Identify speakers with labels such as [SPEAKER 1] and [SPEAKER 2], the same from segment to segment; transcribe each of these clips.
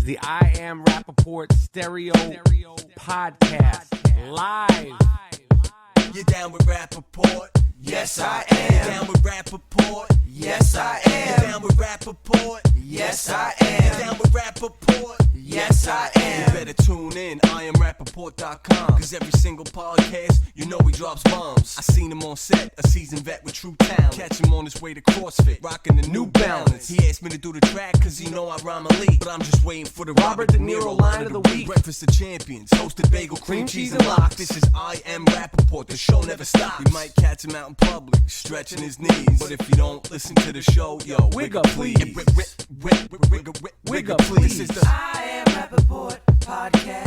[SPEAKER 1] the I Am Rapaport Stereo Podcast live.
[SPEAKER 2] You down with Rapaport? Yes, I am. You down with Rapaport? Yes, I am. You down with Rapaport? Yes, I am. You down with Rapaport? Yes, I am. You better tune in, IamRapaport.com. Cause every single podcast, you know he drops bombs. I seen him on set, a seasoned vet with true talent. Catch him on his way to CrossFit, rocking the New Balance. He asked me to do the track cause he know I rhyme elite. But I'm just waiting for the Robert De Niro line of the week. Breakfast of Champions, hosted bagel, cream cheese, and lox. This is I Am Rapaport, the show never stops. You might catch him out in public, stretching his knees. But if you don't listen to the show, yo, wig up please. Wig up please. This is the
[SPEAKER 3] I Am Rapaport Podcast.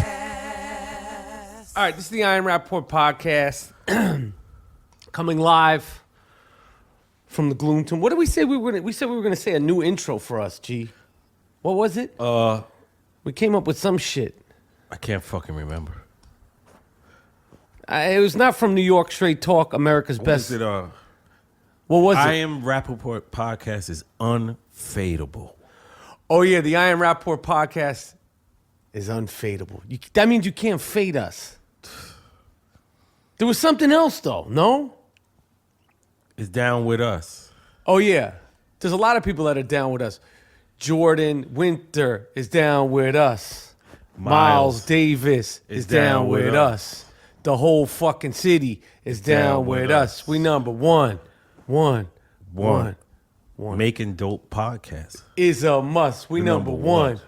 [SPEAKER 1] All right, this is the I Am Rapaport Podcast. Coming live from the Gloom Tomb. What did we say we were gonna? We said we were gonna say a new intro for us, G. What was it? We came up with some shit.
[SPEAKER 4] I can't fucking remember.
[SPEAKER 1] It was not from New York Straight Talk, America's Best.
[SPEAKER 4] Was it,
[SPEAKER 1] what was
[SPEAKER 4] I
[SPEAKER 1] it?
[SPEAKER 4] Am Rapaport Podcast is unfadable.
[SPEAKER 1] Oh yeah, the I Am Rapaport Podcast is unfadable. That means you can't fade us. There was something else though, no?
[SPEAKER 4] It's down with us.
[SPEAKER 1] Oh yeah, there's a lot of people that are down with us. Jordan Winter is down with us. Miles Davis is down with us. The whole fucking city is down with us. We number one.
[SPEAKER 4] Making dope podcasts.
[SPEAKER 1] Is a must. We number one.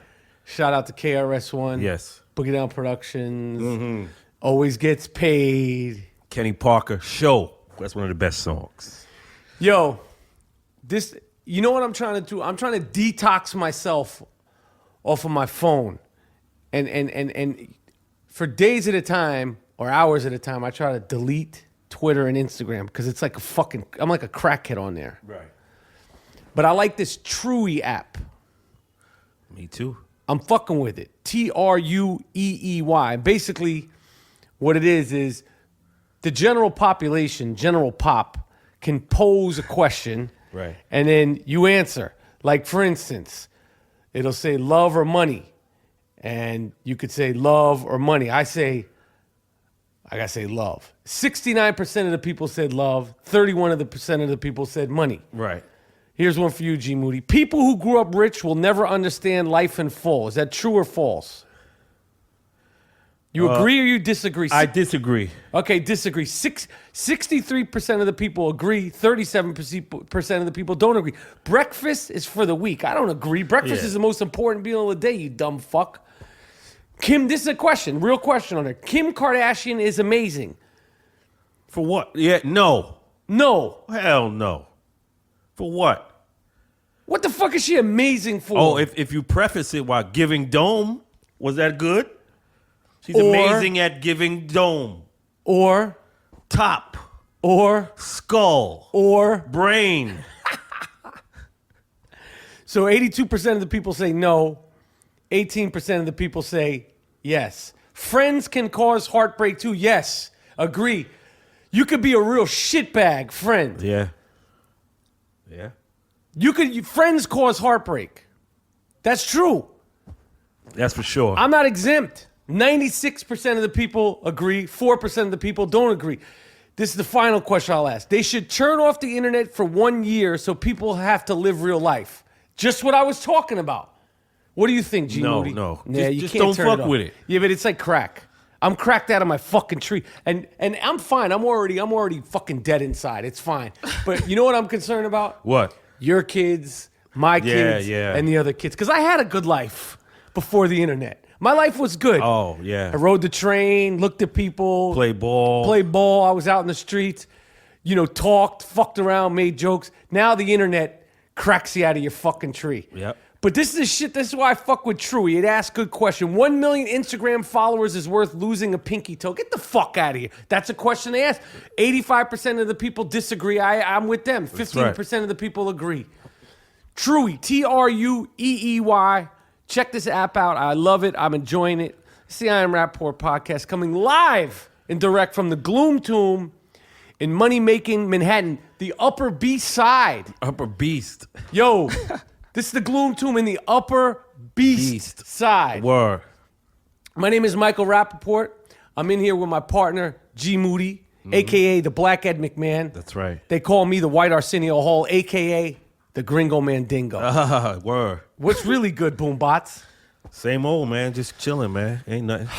[SPEAKER 1] Shout out to KRS-One.
[SPEAKER 4] Yes.
[SPEAKER 1] Boogie Down Productions. Always gets paid.
[SPEAKER 4] Kenny Parker Show. That's one of the best songs.
[SPEAKER 1] Yo, this, you know what I'm trying to do? I'm trying to detox myself off of my phone. And for days at a time or hours at a time, I try to delete Twitter and Instagram because it's like I'm like a crackhead on there.
[SPEAKER 4] Right.
[SPEAKER 1] But I like this Truey app.
[SPEAKER 4] Me too.
[SPEAKER 1] I'm fucking with it. Trueey. Basically, what it is the general population, general pop, can pose a question,
[SPEAKER 4] right,
[SPEAKER 1] and then you answer. Like, for instance, it'll say love or money, and you could say love or money. I gotta say love. 69% of the people said love. 31% of the people said money.
[SPEAKER 4] Right.
[SPEAKER 1] Here's one for you, G. Moody. People who grew up rich will never understand life in full. Is that true or false? You agree or you disagree?
[SPEAKER 4] I disagree.
[SPEAKER 1] Okay, disagree. 63% of the people agree. 37% of the people don't agree. Breakfast is for the weak. I don't agree. Breakfast is the most important meal of the day, you dumb fuck. Kim, this is a question, real question on there. Kim Kardashian is amazing.
[SPEAKER 4] For what? Yeah, no.
[SPEAKER 1] No.
[SPEAKER 4] Hell no. For what?
[SPEAKER 1] What the fuck is she amazing for?
[SPEAKER 4] Oh, if you preface it while giving dome, was that good? She's amazing at giving dome.
[SPEAKER 1] Or
[SPEAKER 4] top.
[SPEAKER 1] Or
[SPEAKER 4] skull.
[SPEAKER 1] Or
[SPEAKER 4] brain.
[SPEAKER 1] So 82% of the people say no. 18% of the people say yes. Friends can cause heartbreak too. Yes. Agree. You could be a real shitbag friend.
[SPEAKER 4] Yeah. Yeah.
[SPEAKER 1] Friends cause heartbreak. That's true.
[SPEAKER 4] That's for sure.
[SPEAKER 1] I'm not exempt. 96% of the people agree. 4% of the people don't agree. This is the final question I'll ask. They should turn off the internet for 1 year so people have to live real life. Just what I was talking about. What do you think, G. Moody?
[SPEAKER 4] No.
[SPEAKER 1] Yeah,
[SPEAKER 4] just don't fuck with it.
[SPEAKER 1] Yeah, but it's like crack. I'm cracked out of my fucking tree. And I'm fine. I'm already fucking dead inside. It's fine. But you know what I'm concerned about?
[SPEAKER 4] What?
[SPEAKER 1] Your kids, my kids,
[SPEAKER 4] yeah.
[SPEAKER 1] and the other kids. Because I had a good life before the internet. My life was good.
[SPEAKER 4] Oh, yeah.
[SPEAKER 1] I rode the train, looked at people.
[SPEAKER 4] Play ball.
[SPEAKER 1] I was out in the streets, talked, fucked around, made jokes. Now the internet cracks you out of your fucking tree.
[SPEAKER 4] Yep.
[SPEAKER 1] But this is why I fuck with Truey. It asks good question. 1 million Instagram followers is worth losing a pinky toe. Get the fuck out of here. That's a question they ask. 85% of the people disagree. I'm with them. 15% of the people agree. Truey, Trueey. Check this app out. I love it. I'm enjoying it. It's the I Am Rapaport Podcast coming live and direct from the Gloom Tomb in money-making Manhattan, the Upper Beast Side.
[SPEAKER 4] Upper Beast.
[SPEAKER 1] Yo, This is the Gloom Tomb in the Upper Beast Side.
[SPEAKER 4] Word.
[SPEAKER 1] My name is Michael Rapaport. I'm in here with my partner, G Moody, a.k.a. the Black Ed McMahon.
[SPEAKER 4] That's right.
[SPEAKER 1] They call me the White Arsenio Hall, a.k.a. the Gringo Mandingo.
[SPEAKER 4] Word.
[SPEAKER 1] What's really good, Boombots?
[SPEAKER 4] Same old, man. Just chilling, man. Ain't nothing.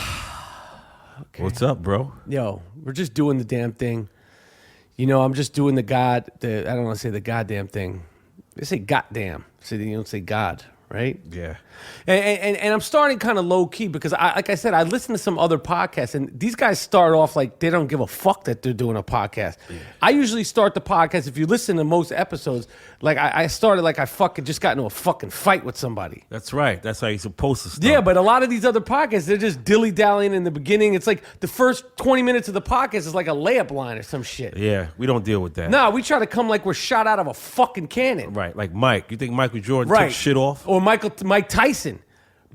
[SPEAKER 1] Okay.
[SPEAKER 4] What's up, bro?
[SPEAKER 1] Yo, we're just doing the damn thing. You know, I'm just doing I don't want to say the goddamn thing. They say goddamn. So you don't say God, right?
[SPEAKER 4] Yeah.
[SPEAKER 1] And I'm starting kind of low key because like I said, I listen to some other podcasts and these guys start off like they don't give a fuck that they're doing a podcast. Yeah. I usually start the podcast, if you listen to most episodes, like I started like I fucking just got into a fucking fight with somebody.
[SPEAKER 4] That's right. That's how you're supposed to start.
[SPEAKER 1] Yeah, but a lot of these other podcasts, they're just dilly-dallying in the beginning. It's like the first 20 minutes of the podcast is like a layup line or some shit.
[SPEAKER 4] Yeah, we don't deal with that.
[SPEAKER 1] No, we try to come like we're shot out of a fucking cannon.
[SPEAKER 4] Right, like Mike. You think Michael Jordan
[SPEAKER 1] Right.
[SPEAKER 4] took shit off?
[SPEAKER 1] Or Mike Tyson.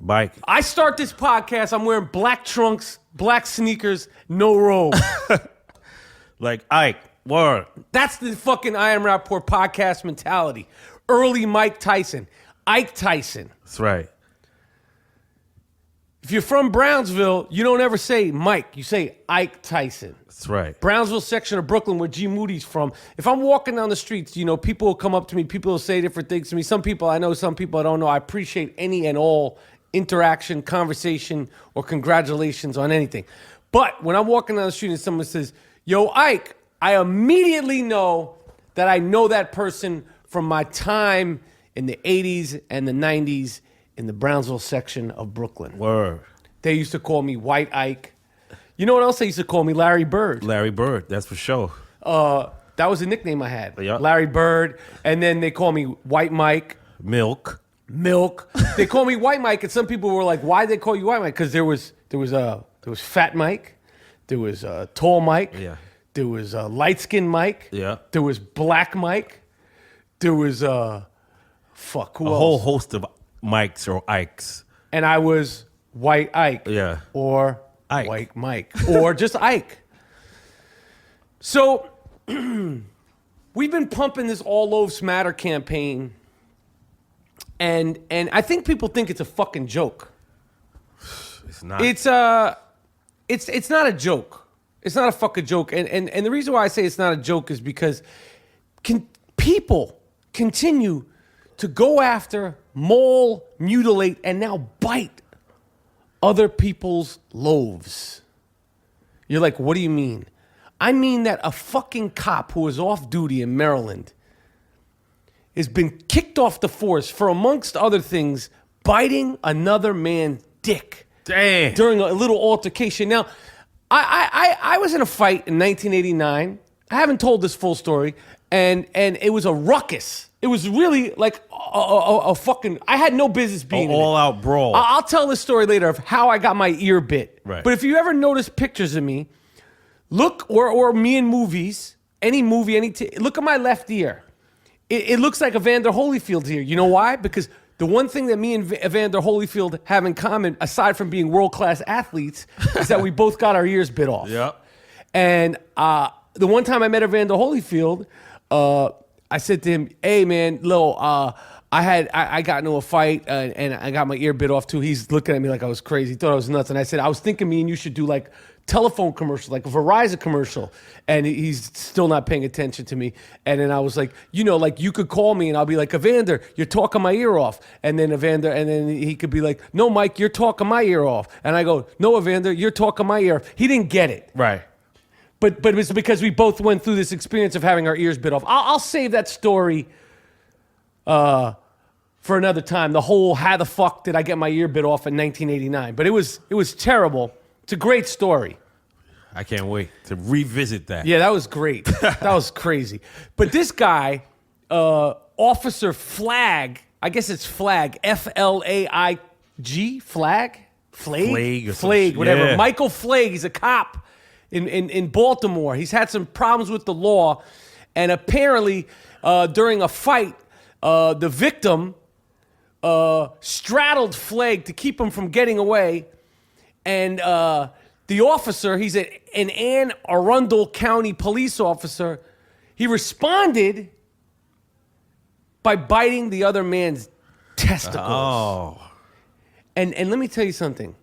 [SPEAKER 4] Mike.
[SPEAKER 1] I start this podcast, I'm wearing black trunks, black sneakers, no robe.
[SPEAKER 4] Like Ike. Word.
[SPEAKER 1] That's the fucking I Am Rapaport podcast mentality. Early Mike Tyson. Ike Tyson.
[SPEAKER 4] That's right.
[SPEAKER 1] If you're from Brownsville, you don't ever say Mike. You say Ike Tyson.
[SPEAKER 4] That's right.
[SPEAKER 1] Brownsville section of Brooklyn where G Moody's from. If I'm walking down the streets, you know, people will come up to me. People will say different things to me. Some people I know, some people I don't know. I appreciate any and all interaction, conversation, or congratulations on anything. But when I'm walking down the street and someone says, yo, Ike, I immediately know that I know that person from my time in the 80s and the 90s in the Brownsville section of Brooklyn.
[SPEAKER 4] Word.
[SPEAKER 1] They used to call me White Ike. You know what else they used to call me? Larry Bird.
[SPEAKER 4] Larry Bird, that's for sure.
[SPEAKER 1] That was a nickname I had.
[SPEAKER 4] Yeah.
[SPEAKER 1] Larry Bird. And then they call me White Mike.
[SPEAKER 4] Milk.
[SPEAKER 1] They call me White Mike, and some people were like, "Why they call you White Mike?" Because there was Fat Mike, there was Tall Mike,
[SPEAKER 4] Yeah.
[SPEAKER 1] there was Light Skin Mike,
[SPEAKER 4] Yeah.
[SPEAKER 1] there was Black Mike, there was who
[SPEAKER 4] A
[SPEAKER 1] else?
[SPEAKER 4] whole host of Mikes or Ikes.
[SPEAKER 1] And I was White Ike,
[SPEAKER 4] Yeah.
[SPEAKER 1] or
[SPEAKER 4] Ike.
[SPEAKER 1] White Mike, or just Ike. So we've been pumping this All Loafs Matter campaign. And I think people think it's a fucking joke.
[SPEAKER 4] It's not.
[SPEAKER 1] It's not a joke. It's not a fucking joke. And the reason why I say it's not a joke is because people continue to go after, maul, mutilate, and now bite other people's loaves. You're like, what do you mean? I mean that a fucking cop who was off duty in Maryland has been kicked off the force for, amongst other things, biting another man's dick.
[SPEAKER 4] Damn.
[SPEAKER 1] During a little altercation. Now, I was in a fight in 1989. I haven't told this full story, and it was a ruckus. It was really like a fucking. I had no business being
[SPEAKER 4] all out brawl.
[SPEAKER 1] I'll tell this story later of how I got my ear bit.
[SPEAKER 4] Right.
[SPEAKER 1] But if you ever notice pictures of me, look or me in movies, any movie, look at my left ear. It looks like Evander Holyfield's here. You know why? Because the one thing that me and Evander Holyfield have in common, aside from being world-class athletes, is that we both got our ears bit off.
[SPEAKER 4] Yep.
[SPEAKER 1] And the one time I met Evander Holyfield, I said to him, "Hey man, Lil, I got into a fight and I got my ear bit off too." He's looking at me like I was crazy. He thought I was nuts. And I said, "I was thinking me and you should do like telephone commercial, like a Verizon commercial." And he's still not paying attention to me. And then I was like, you know, like you could call me and I'll be like, "Evander, you're talking my ear off." And then he could be like, "No, Mike, you're talking my ear off." And I go, "No, Evander, you're talking my ear off." He didn't get it.
[SPEAKER 4] Right.
[SPEAKER 1] But it was because we both went through this experience of having our ears bit off. I'll save that story for another time. The whole how the fuck did I get my ear bit off in 1989? But it was terrible. It's a great story.
[SPEAKER 4] I can't wait to revisit that.
[SPEAKER 1] Yeah, that was great. That was crazy. But this guy, Officer Flag, I guess it's Flag, Flaig, Flag?
[SPEAKER 4] Flaig or some
[SPEAKER 1] Flaig,
[SPEAKER 4] shit.
[SPEAKER 1] whatever.
[SPEAKER 4] Yeah.
[SPEAKER 1] Michael Flaig, he's a cop in Baltimore. He's had some problems with the law. And apparently, during a fight, the victim straddled Flaig to keep him from getting away. And the officer, he's an Anne Arundel County police officer, he responded by biting the other man's testicles.
[SPEAKER 4] Oh.
[SPEAKER 1] And let me tell you something.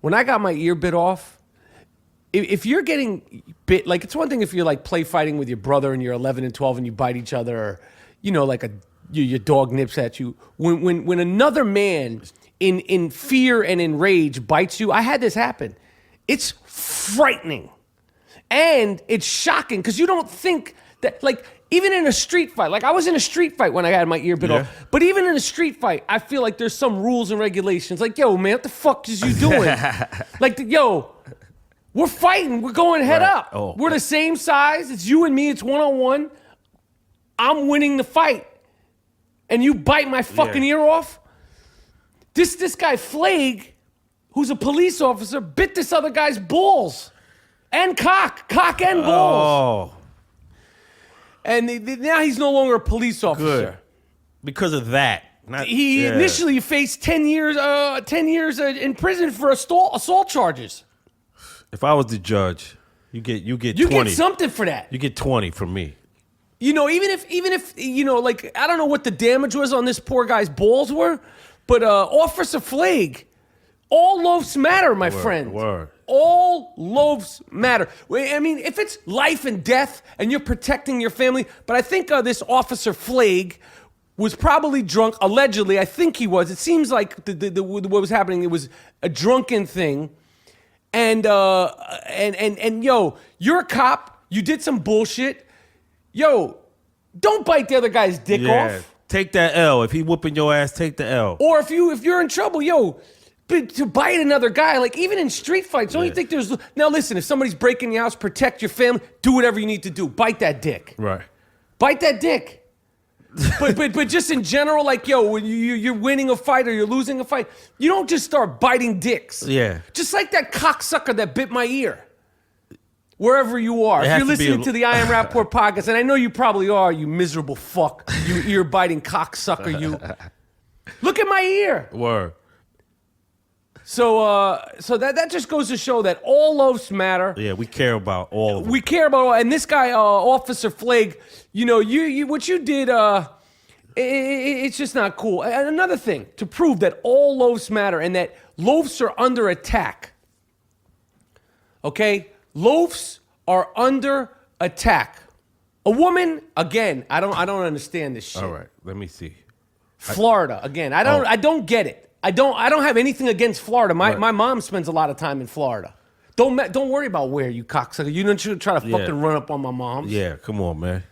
[SPEAKER 1] When I got my ear bit off, if you're getting bit, like it's one thing if you're like play fighting with your brother and you're 11 and 12 and you bite each other, or like your dog nips at you. When another man in fear and in rage bites you, I had this happen. It's frightening. And it's shocking because you don't think that, like, even in a street fight, like I was in a street fight when I had my ear bit off, but even in a street fight, I feel like there's some rules and regulations. Like, yo, man, what the fuck is you doing? Like, yo, we're fighting. We're going head up.
[SPEAKER 4] Oh.
[SPEAKER 1] We're the same size. It's you and me. It's one-on-one. I'm winning the fight. And you bite my fucking ear off? This guy, Flake, who's a police officer, bit this other guy's balls. And cock and balls.
[SPEAKER 4] Oh.
[SPEAKER 1] And now he's no longer a police officer.
[SPEAKER 4] Good. Because of that.
[SPEAKER 1] He initially faced 10 years in prison for assault charges.
[SPEAKER 4] If I was the judge, you get 20.
[SPEAKER 1] You get something for that.
[SPEAKER 4] You get 20 from me.
[SPEAKER 1] You know, even if like, I don't know what the damage was on this poor guy's balls were, but Officer Flake, all loafs matter, my friend.
[SPEAKER 4] Word.
[SPEAKER 1] All loaves matter. I mean, if it's life and death and you're protecting your family, but I think this Officer Flake was probably drunk, allegedly. I think he was. It seems like what was happening, it was a drunken thing. And yo, you're a cop. You did some bullshit. Yo, don't bite the other guy's dick off.
[SPEAKER 4] Take that L. If he whooping your ass, take the L.
[SPEAKER 1] Or if you're in trouble, yo, but to bite another guy, like even in street fights, don't you think there's... Now listen, if somebody's breaking your house, protect your family, do whatever you need to do. Bite that dick.
[SPEAKER 4] Right.
[SPEAKER 1] Bite that dick. but just in general, like, yo, when you're winning a fight or you're losing a fight, you don't just start biting dicks.
[SPEAKER 4] Yeah.
[SPEAKER 1] Just like that cocksucker that bit my ear. Wherever you are. If you're listening to the I Am Rapaport podcast, and I know you probably are, you miserable fuck, you ear-biting cocksucker, you. Look at my ear.
[SPEAKER 4] Word.
[SPEAKER 1] So that just goes to show that all loafs matter.
[SPEAKER 4] Yeah, we care about all of them.
[SPEAKER 1] We care about all, and this guy, Officer Flake, you what you did, it's just not cool. And another thing, to prove that all loafs matter and that loafs are under attack. Okay? Loafs are under attack. A woman, again, I don't understand this shit.
[SPEAKER 4] All right, let me see.
[SPEAKER 1] Florida, again, I don't get it. I don't have anything against Florida. My mom spends a lot of time in Florida. Don't worry about where, you cocksucker. You don't try to fucking run up on my mom.
[SPEAKER 4] Yeah, come on, man.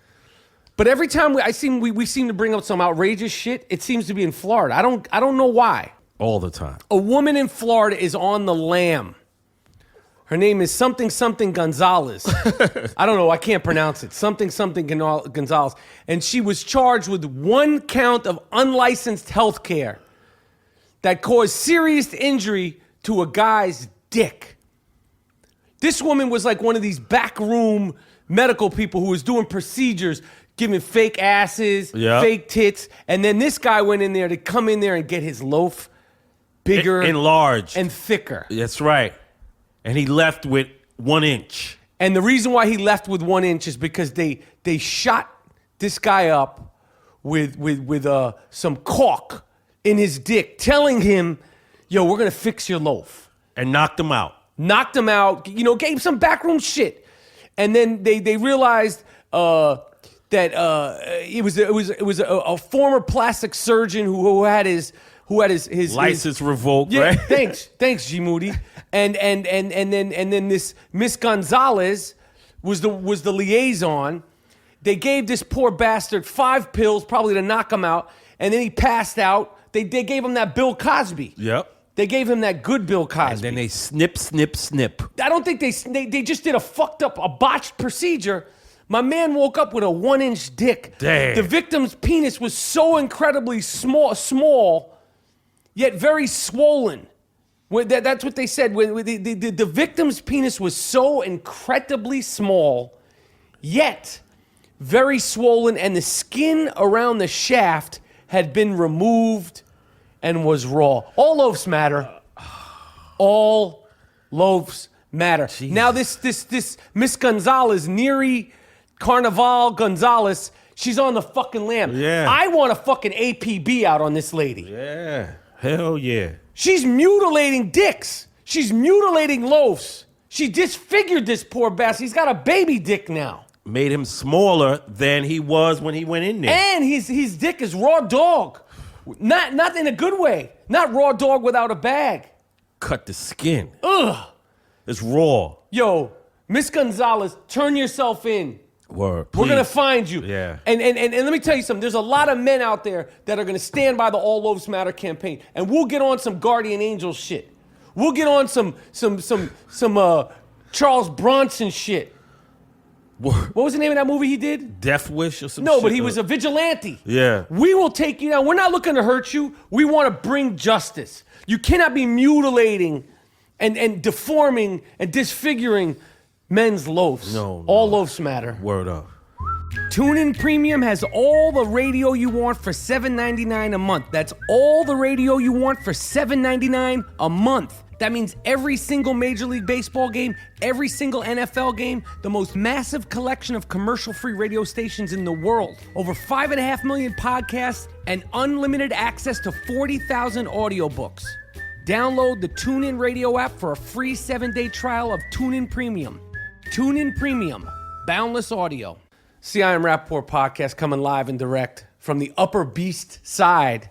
[SPEAKER 1] But every time we seem to bring up some outrageous shit, it seems to be in Florida. I don't know why.
[SPEAKER 4] All the time.
[SPEAKER 1] A woman in Florida is on the lam. Her name is something Gonzalez. I don't know. I can't pronounce it. Something Gonzalez. And she was charged with 1 count of unlicensed health care that caused serious injury to a guy's dick. This woman was like one of these backroom medical people who was doing procedures, giving fake asses, fake tits. And then this guy went in there to come in there and get his loaf bigger,
[SPEAKER 4] enlarged,
[SPEAKER 1] and thicker.
[SPEAKER 4] That's right. And he left with 1 inch.
[SPEAKER 1] And the reason why he left with 1 inch is because they shot this guy up with some caulk in his dick, telling him, yo, we're going to fix your loaf.
[SPEAKER 4] And knocked him out.
[SPEAKER 1] Knocked him out, gave him some backroom shit. And then they realized that it was a former plastic surgeon who had his
[SPEAKER 4] license revoked,
[SPEAKER 1] yeah,
[SPEAKER 4] right?
[SPEAKER 1] Thanks, G Moody. And then this Miss Gonzalez was the liaison. They gave this poor bastard 5 pills, probably to knock him out, and then he passed out. They gave him that Bill Cosby.
[SPEAKER 4] Yep.
[SPEAKER 1] They gave him that good Bill Cosby.
[SPEAKER 4] And then they snip.
[SPEAKER 1] I don't think they just did a botched procedure. My man woke up with a 1 inch dick.
[SPEAKER 4] Damn.
[SPEAKER 1] The victim's penis was so incredibly small, yet very swollen. That's what they said. The victim's penis was so incredibly small, yet very swollen, and the skin around the shaft had been removed and was raw. All loaves matter. All loaves matter. Jesus. Now this Miss Gonzalez, Neri Carnival Gonzalez, She's on the fucking lam.
[SPEAKER 4] Yeah.
[SPEAKER 1] I want a fucking APB out on this lady.
[SPEAKER 4] Yeah. Hell yeah.
[SPEAKER 1] She's mutilating dicks. She's mutilating loafs. She disfigured this poor bastard. He's got a baby dick now.
[SPEAKER 4] Made him smaller than he was when he went in there.
[SPEAKER 1] And his dick is raw dog. Not in a good way. Not raw dog without a bag.
[SPEAKER 4] Cut the skin.
[SPEAKER 1] Ugh.
[SPEAKER 4] It's raw.
[SPEAKER 1] Yo, Miss Gonzalez, turn yourself in.
[SPEAKER 4] Word.
[SPEAKER 1] We're going to
[SPEAKER 4] please.
[SPEAKER 1] find you.
[SPEAKER 4] Yeah.
[SPEAKER 1] And let me tell you something. There's a lot of men out there that are going to stand by the All Loaves Matter campaign. And we'll get on some Guardian Angel shit. We'll get on some Charles Bronson shit. What was the name of that movie he did?
[SPEAKER 4] Death Wish or some
[SPEAKER 1] No,
[SPEAKER 4] shit?
[SPEAKER 1] but he was a vigilante.
[SPEAKER 4] Yeah.
[SPEAKER 1] We will take you down. We're not looking to hurt you. We want to bring justice. You cannot be mutilating and deforming and disfiguring men's loaves.
[SPEAKER 4] No.
[SPEAKER 1] All loaves matter.
[SPEAKER 4] Word up.
[SPEAKER 1] TuneIn Premium has all the radio you want for $7.99 a month. That's all the radio you want for $7.99 a month. That means every single Major League Baseball game, every single NFL game, the most massive collection of commercial-free radio stations in the world, over 5.5 million podcasts, and unlimited access to 40,000 audiobooks. Download the TuneIn Radio app for a free 7-day trial of TuneIn Premium. TuneIn Premium, boundless audio. CIM Rapaport podcast coming live and direct from the Upper Beast Side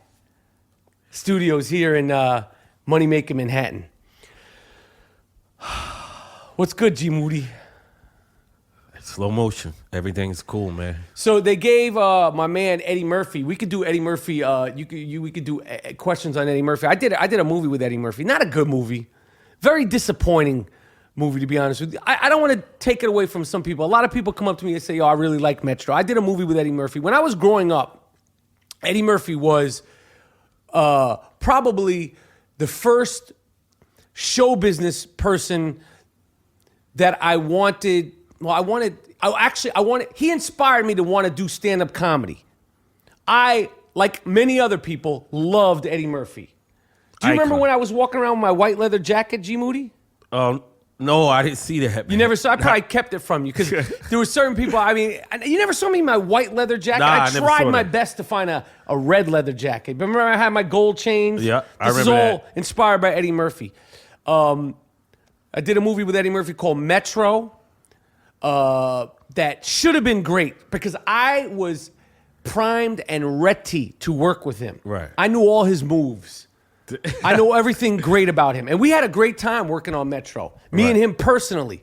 [SPEAKER 1] studios here in Moneymaker, Manhattan. What's good, G Moody?
[SPEAKER 4] Slow motion. Everything's cool, man.
[SPEAKER 1] So they gave my man Eddie Murphy. We could do Eddie Murphy. We could do questions on Eddie Murphy. I did a movie with Eddie Murphy. Not a good movie. Very disappointing movie, to be honest with you. I don't want to take it away from some people. A lot of people come up to me and say, "Oh, I really like Metro." I did a movie with Eddie Murphy. When I was growing up, Eddie Murphy was probably the first show business person that I wanted. He inspired me to want to do stand-up comedy. I, like many other people, loved Eddie Murphy. Do you remember when I was walking around with my white leather jacket, G Moody?
[SPEAKER 4] No, I didn't see that, man.
[SPEAKER 1] You never saw. I probably kept it from you because there were certain people. I mean, you never saw me in my white leather jacket.
[SPEAKER 4] Nah,
[SPEAKER 1] I
[SPEAKER 4] I never
[SPEAKER 1] tried
[SPEAKER 4] saw
[SPEAKER 1] my
[SPEAKER 4] that.
[SPEAKER 1] best to find a red leather jacket. But remember, I had my gold chains.
[SPEAKER 4] Yeah, I
[SPEAKER 1] This is
[SPEAKER 4] remember
[SPEAKER 1] all
[SPEAKER 4] that.
[SPEAKER 1] inspired by Eddie Murphy. I did a movie with Eddie Murphy called Metro. That should have been great because I was primed and ready to work with him.
[SPEAKER 4] Right.
[SPEAKER 1] I knew all his moves. I know everything great about him. And we had a great time working on Metro. Me and him personally.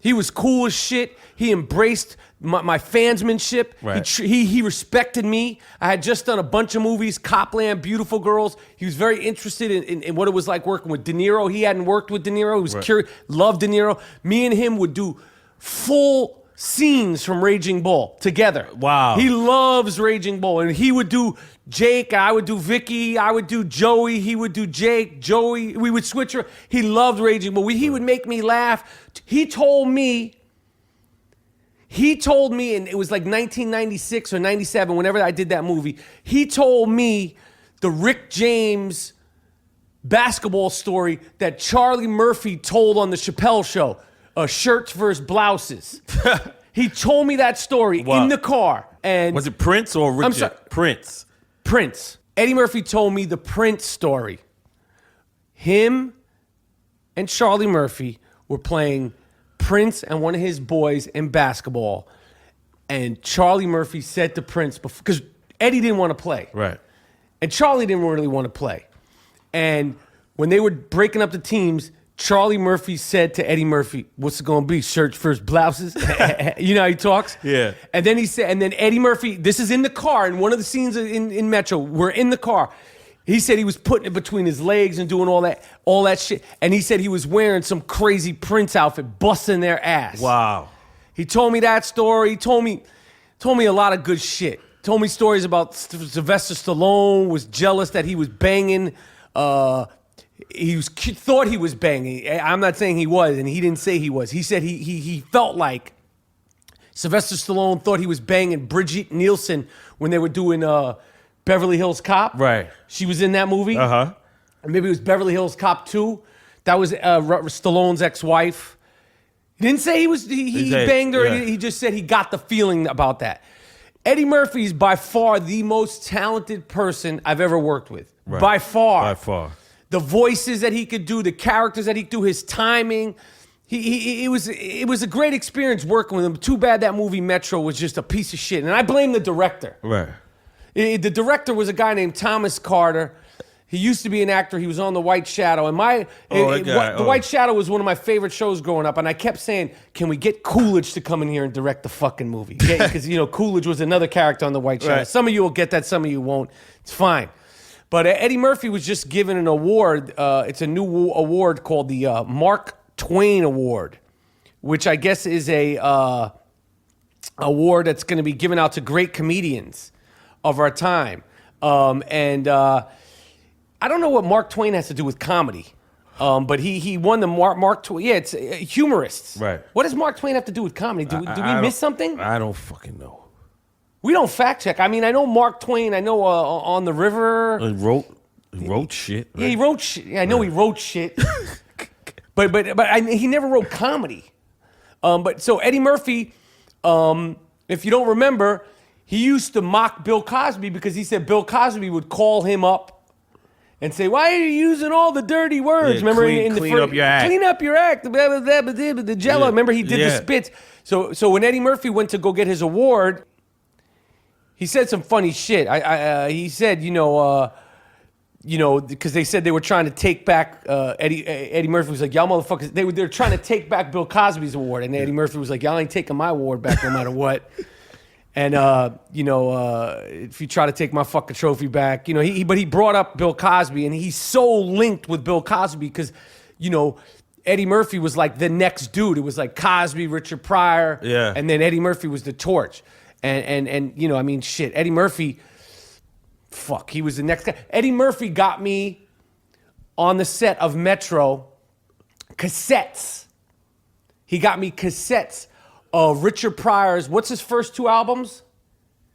[SPEAKER 1] He was cool as shit. He embraced my fansmanship.
[SPEAKER 4] Right.
[SPEAKER 1] He respected me. I had just done a bunch of movies, Copland, Beautiful Girls. He was very interested in what it was like working with De Niro. He hadn't worked with De Niro. He was curious, loved De Niro. Me and him would do full scenes from Raging Bull together.
[SPEAKER 4] Wow.
[SPEAKER 1] He loves Raging Bull. And he would do Jake, I would do Vicky, I would do Joey, he would do Jake, Joey. We would switch her. He loved Raging Bull. He would make me laugh. He told me, and it was like 1996 or 97, whenever I did that movie, he told me the Rick James basketball story that Charlie Murphy told on the Chappelle Show. Shirts versus blouses. He told me that story in the car. And
[SPEAKER 4] Was it Prince or Richard?
[SPEAKER 1] I'm sorry. Prince. Eddie Murphy told me the Prince story. Him and Charlie Murphy were playing Prince and one of his boys in basketball. And Charlie Murphy said to Prince, because Eddie didn't want to play.
[SPEAKER 4] Right.
[SPEAKER 1] And Charlie didn't really want to play. And when they were breaking up the teams, Charlie Murphy said to Eddie Murphy, "What's it gonna be? Shirts versus blouses?" You know how he talks?
[SPEAKER 4] Yeah.
[SPEAKER 1] And then he said, and then Eddie Murphy, this is in the car, in one of the scenes in Metro, we're in the car. He said he was putting it between his legs and doing all that shit. And he said he was wearing some crazy Prince outfit, busting their ass.
[SPEAKER 4] Wow.
[SPEAKER 1] He told me that story. He told me a lot of good shit. Told me stories about Sylvester Stallone was jealous that he was banging. He thought he was banging. I'm not saying he was, and he didn't say he was. He said he felt like Sylvester Stallone thought he was banging Brigitte Nielsen when they were doing Beverly Hills Cop.
[SPEAKER 4] Right.
[SPEAKER 1] She was in that movie.
[SPEAKER 4] Uh-huh.
[SPEAKER 1] Or maybe it was Beverly Hills Cop 2. That was Stallone's ex-wife. He didn't say he banged her.
[SPEAKER 4] Yeah.
[SPEAKER 1] He just said he got the feeling about that. Eddie Murphy's by far the most talented person I've ever worked with.
[SPEAKER 4] Right.
[SPEAKER 1] By far.
[SPEAKER 4] By far.
[SPEAKER 1] The voices that he could do, the characters that he could do, his timing. It was a great experience working with him. Too bad that movie Metro was just a piece of shit. And I blame the director.
[SPEAKER 4] Right.
[SPEAKER 1] The director was a guy named Thomas Carter. He used to be an actor. He was on The White Shadow. And The White Shadow was one of my favorite shows growing up. And I kept saying, can we get Coolidge to come in here and direct the fucking movie? Because, Coolidge was another character on The White Shadow.
[SPEAKER 4] Right.
[SPEAKER 1] Some of you will get that. Some of you won't. It's fine. But Eddie Murphy was just given an award. It's a new award called the Mark Twain Award, which I guess is a award that's going to be given out to great comedians of our time. I don't know what Mark Twain has to do with comedy, but he won the Mark Twain. Yeah, it's humorists.
[SPEAKER 4] Right.
[SPEAKER 1] What does Mark Twain have to do with comedy? Do we miss something?
[SPEAKER 4] I don't fucking know.
[SPEAKER 1] We don't fact check. I mean, I know Mark Twain. I know On the River.
[SPEAKER 4] He wrote shit. Right?
[SPEAKER 1] Yeah, he wrote shit. Yeah, I know he wrote shit. but he never wrote comedy. So Eddie Murphy, if you don't remember, he used to mock Bill Cosby because he said Bill Cosby would call him up and say, "Why are you using all the dirty words?"
[SPEAKER 4] Yeah,
[SPEAKER 1] Remember,
[SPEAKER 4] clean up your act.
[SPEAKER 1] Clean up your act. The Jello.
[SPEAKER 4] Yeah.
[SPEAKER 1] Remember, he did the
[SPEAKER 4] Yeah.
[SPEAKER 1] spits. So when Eddie Murphy went to go get his award, he said some funny shit. He said, because they said they were trying to take back Eddie Murphy was like, y'all motherfuckers, they're trying to take back Bill Cosby's award, and Eddie Murphy was like, y'all ain't taking my award back no matter what. And if you try to take my fucking trophy back, but he brought up Bill Cosby, and he's so linked with Bill Cosby because, Eddie Murphy was like the next dude. It was like Cosby, Richard Pryor,
[SPEAKER 4] Yeah.
[SPEAKER 1] and then Eddie Murphy was the torch. And shit, Eddie Murphy, he was the next guy. Eddie Murphy got me on the set of Metro cassettes. He got me cassettes of Richard Pryor's, what's his first two albums?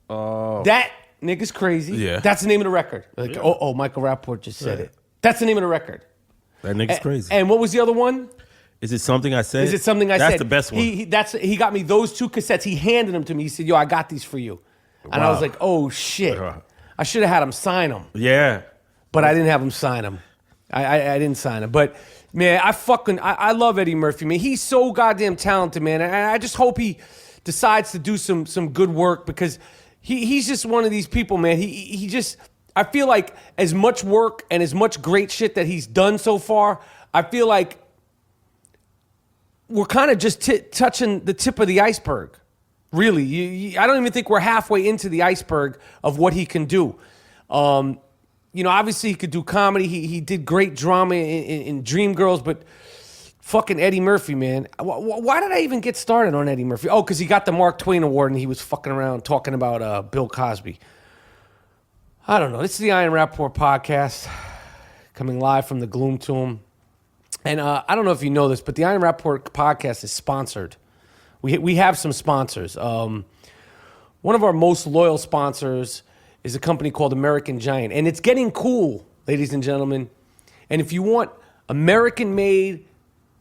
[SPEAKER 1] That Nigga's Crazy.
[SPEAKER 4] Yeah.
[SPEAKER 1] That's the name of the record. Michael Rapaport just said it. That's the name of the record.
[SPEAKER 4] That nigga's crazy.
[SPEAKER 1] And what was the other one?
[SPEAKER 4] Is it something I said?
[SPEAKER 1] Is it something I said?
[SPEAKER 4] That's the best one.
[SPEAKER 1] He got me those two cassettes. He handed them to me. He said, "Yo, I got these for you." And I was like, "Oh shit! I should have had him sign them."
[SPEAKER 4] Yeah.
[SPEAKER 1] But I didn't have him sign them. I didn't sign them. But man, I love Eddie Murphy, man. He's so goddamn talented, man. And I just hope he decides to do some good work because he's just one of these people, man. He just, I feel like as much work and as much great shit that he's done so far, I feel like we're kind of just touching the tip of the iceberg. Really, I don't even think we're halfway into the iceberg of what he can do. Obviously he could do comedy. He did great drama in Dreamgirls, but fucking Eddie Murphy, man. Why did I even get started on Eddie Murphy? Oh, because he got the Mark Twain Award and he was fucking around talking about Bill Cosby. I don't know. This is the Iron Rapaport podcast coming live from the Gloom Tomb. And I don't know if you know this, but the Iron Rapaport podcast is sponsored. We have some sponsors. One of our most loyal sponsors is a company called American Giant. And it's getting cool, ladies and gentlemen. And if you want American-made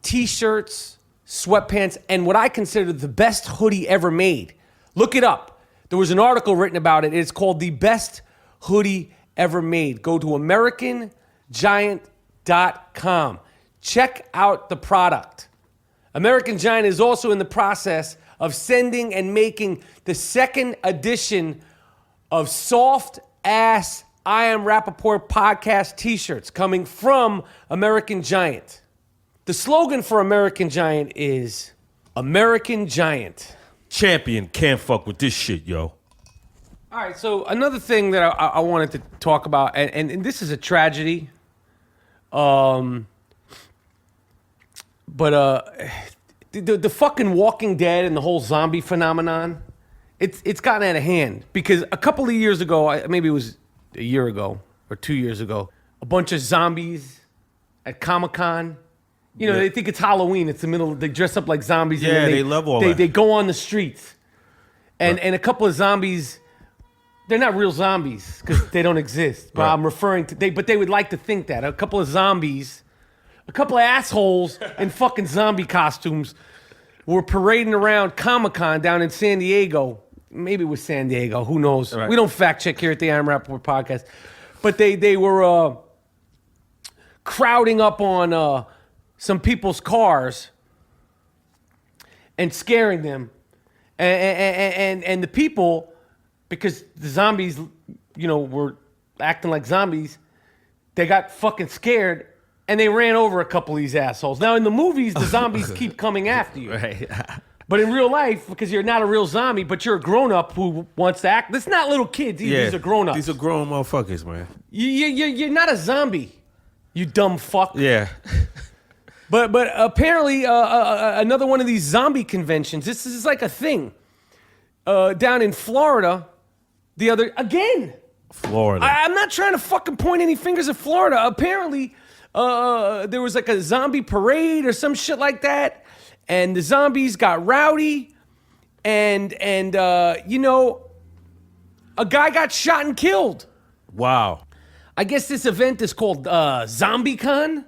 [SPEAKER 1] T-shirts, sweatpants, and what I consider the best hoodie ever made, look it up. There was an article written about it. It's called The Best Hoodie Ever Made. Go to AmericanGiant.com. Check out the product. American Giant is also in the process of sending and making the second edition of soft ass I Am Rapaport podcast t-shirts coming from American Giant. The slogan for American Giant is American Giant.
[SPEAKER 4] Champion can't fuck with this shit, yo.
[SPEAKER 1] All right, so another thing that I wanted to talk about, and this is a tragedy, but the fucking Walking Dead and the whole zombie phenomenon, it's gotten out of hand. Because a couple of years ago, maybe it was a year ago or 2 years ago, a bunch of zombies at Comic-Con. They think it's Halloween. It's the middle. They dress up like zombies.
[SPEAKER 4] Yeah,
[SPEAKER 1] and
[SPEAKER 4] they love all that.
[SPEAKER 1] They go on the streets. And a couple of zombies, they're not real zombies because they don't exist. But
[SPEAKER 4] Right.
[SPEAKER 1] I'm referring to, but they would like to think that. A couple of zombies, a couple of assholes in fucking zombie costumes were parading around Comic-Con down in San Diego maybe it was San Diego. Who knows?
[SPEAKER 4] Right.
[SPEAKER 1] We don't fact check here at the I'm Rapaport podcast. But they were crowding up on some people's cars and scaring them. And the people, because the zombies, were acting like zombies, they got fucking scared and they ran over a couple of these assholes. Now, in the movies, the zombies keep coming after you.
[SPEAKER 4] Right.
[SPEAKER 1] But in real life, because you're not a real zombie, but you're a grown-up who wants to act. This is not little kids. These are grown-ups.
[SPEAKER 4] These are grown motherfuckers, man.
[SPEAKER 1] You're not a zombie, you dumb fuck.
[SPEAKER 4] Yeah.
[SPEAKER 1] But apparently another one of these zombie conventions. This is like a thing down in Florida.
[SPEAKER 4] Florida.
[SPEAKER 1] I'm not trying to fucking point any fingers at Florida. Apparently there was like a zombie parade or some shit like that, and the zombies got rowdy, and a guy got shot and killed.
[SPEAKER 4] Wow.
[SPEAKER 1] I guess this event is called ZombieCon.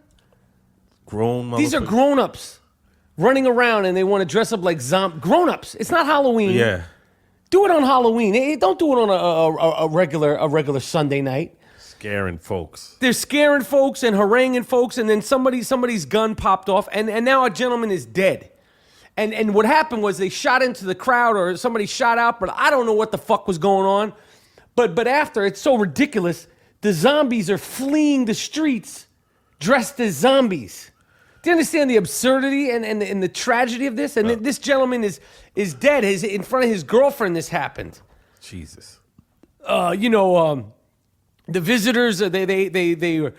[SPEAKER 4] Grown motherfuckers.
[SPEAKER 1] These are grown-ups running around and they want to dress up like grown-ups. It's not Halloween.
[SPEAKER 4] Yeah.
[SPEAKER 1] Do it on Halloween. Don't do it on a regular Sunday night.
[SPEAKER 4] Scaring folks.
[SPEAKER 1] They're scaring folks and haranguing folks, and then somebody's gun popped off, and now a gentleman is dead. And what happened was they shot into the crowd, or somebody shot out, but I don't know what the fuck was going on. But after, it's so ridiculous, the zombies are fleeing the streets dressed as zombies. Do you understand the absurdity and the tragedy of this? And this gentleman is dead. In front of his girlfriend, this happened.
[SPEAKER 4] Jesus.
[SPEAKER 1] The visitors, the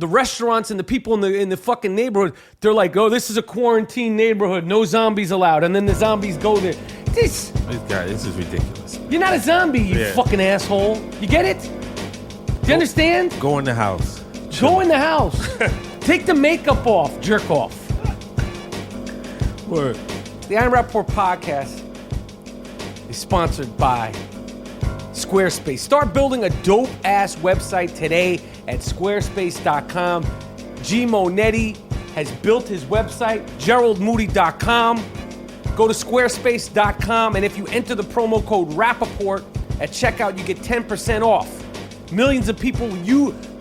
[SPEAKER 1] restaurants and the people in the fucking neighborhood, they're like, oh, this is a quarantine neighborhood, no zombies allowed. And then the zombies go there. This
[SPEAKER 4] is ridiculous.
[SPEAKER 1] You're not a zombie, you fucking asshole. You get it? Do you understand?
[SPEAKER 4] Go in the house.
[SPEAKER 1] Go in the house. Take the makeup off, jerk off.
[SPEAKER 4] Word.
[SPEAKER 1] The I'm Rapaport podcast is sponsored by Squarespace. Start building a dope-ass website today at squarespace.com. G. Monetti has built his website, geraldmoody.com. Go to squarespace.com, and if you enter the promo code Rapaport at checkout, you get 10% off. Millions of people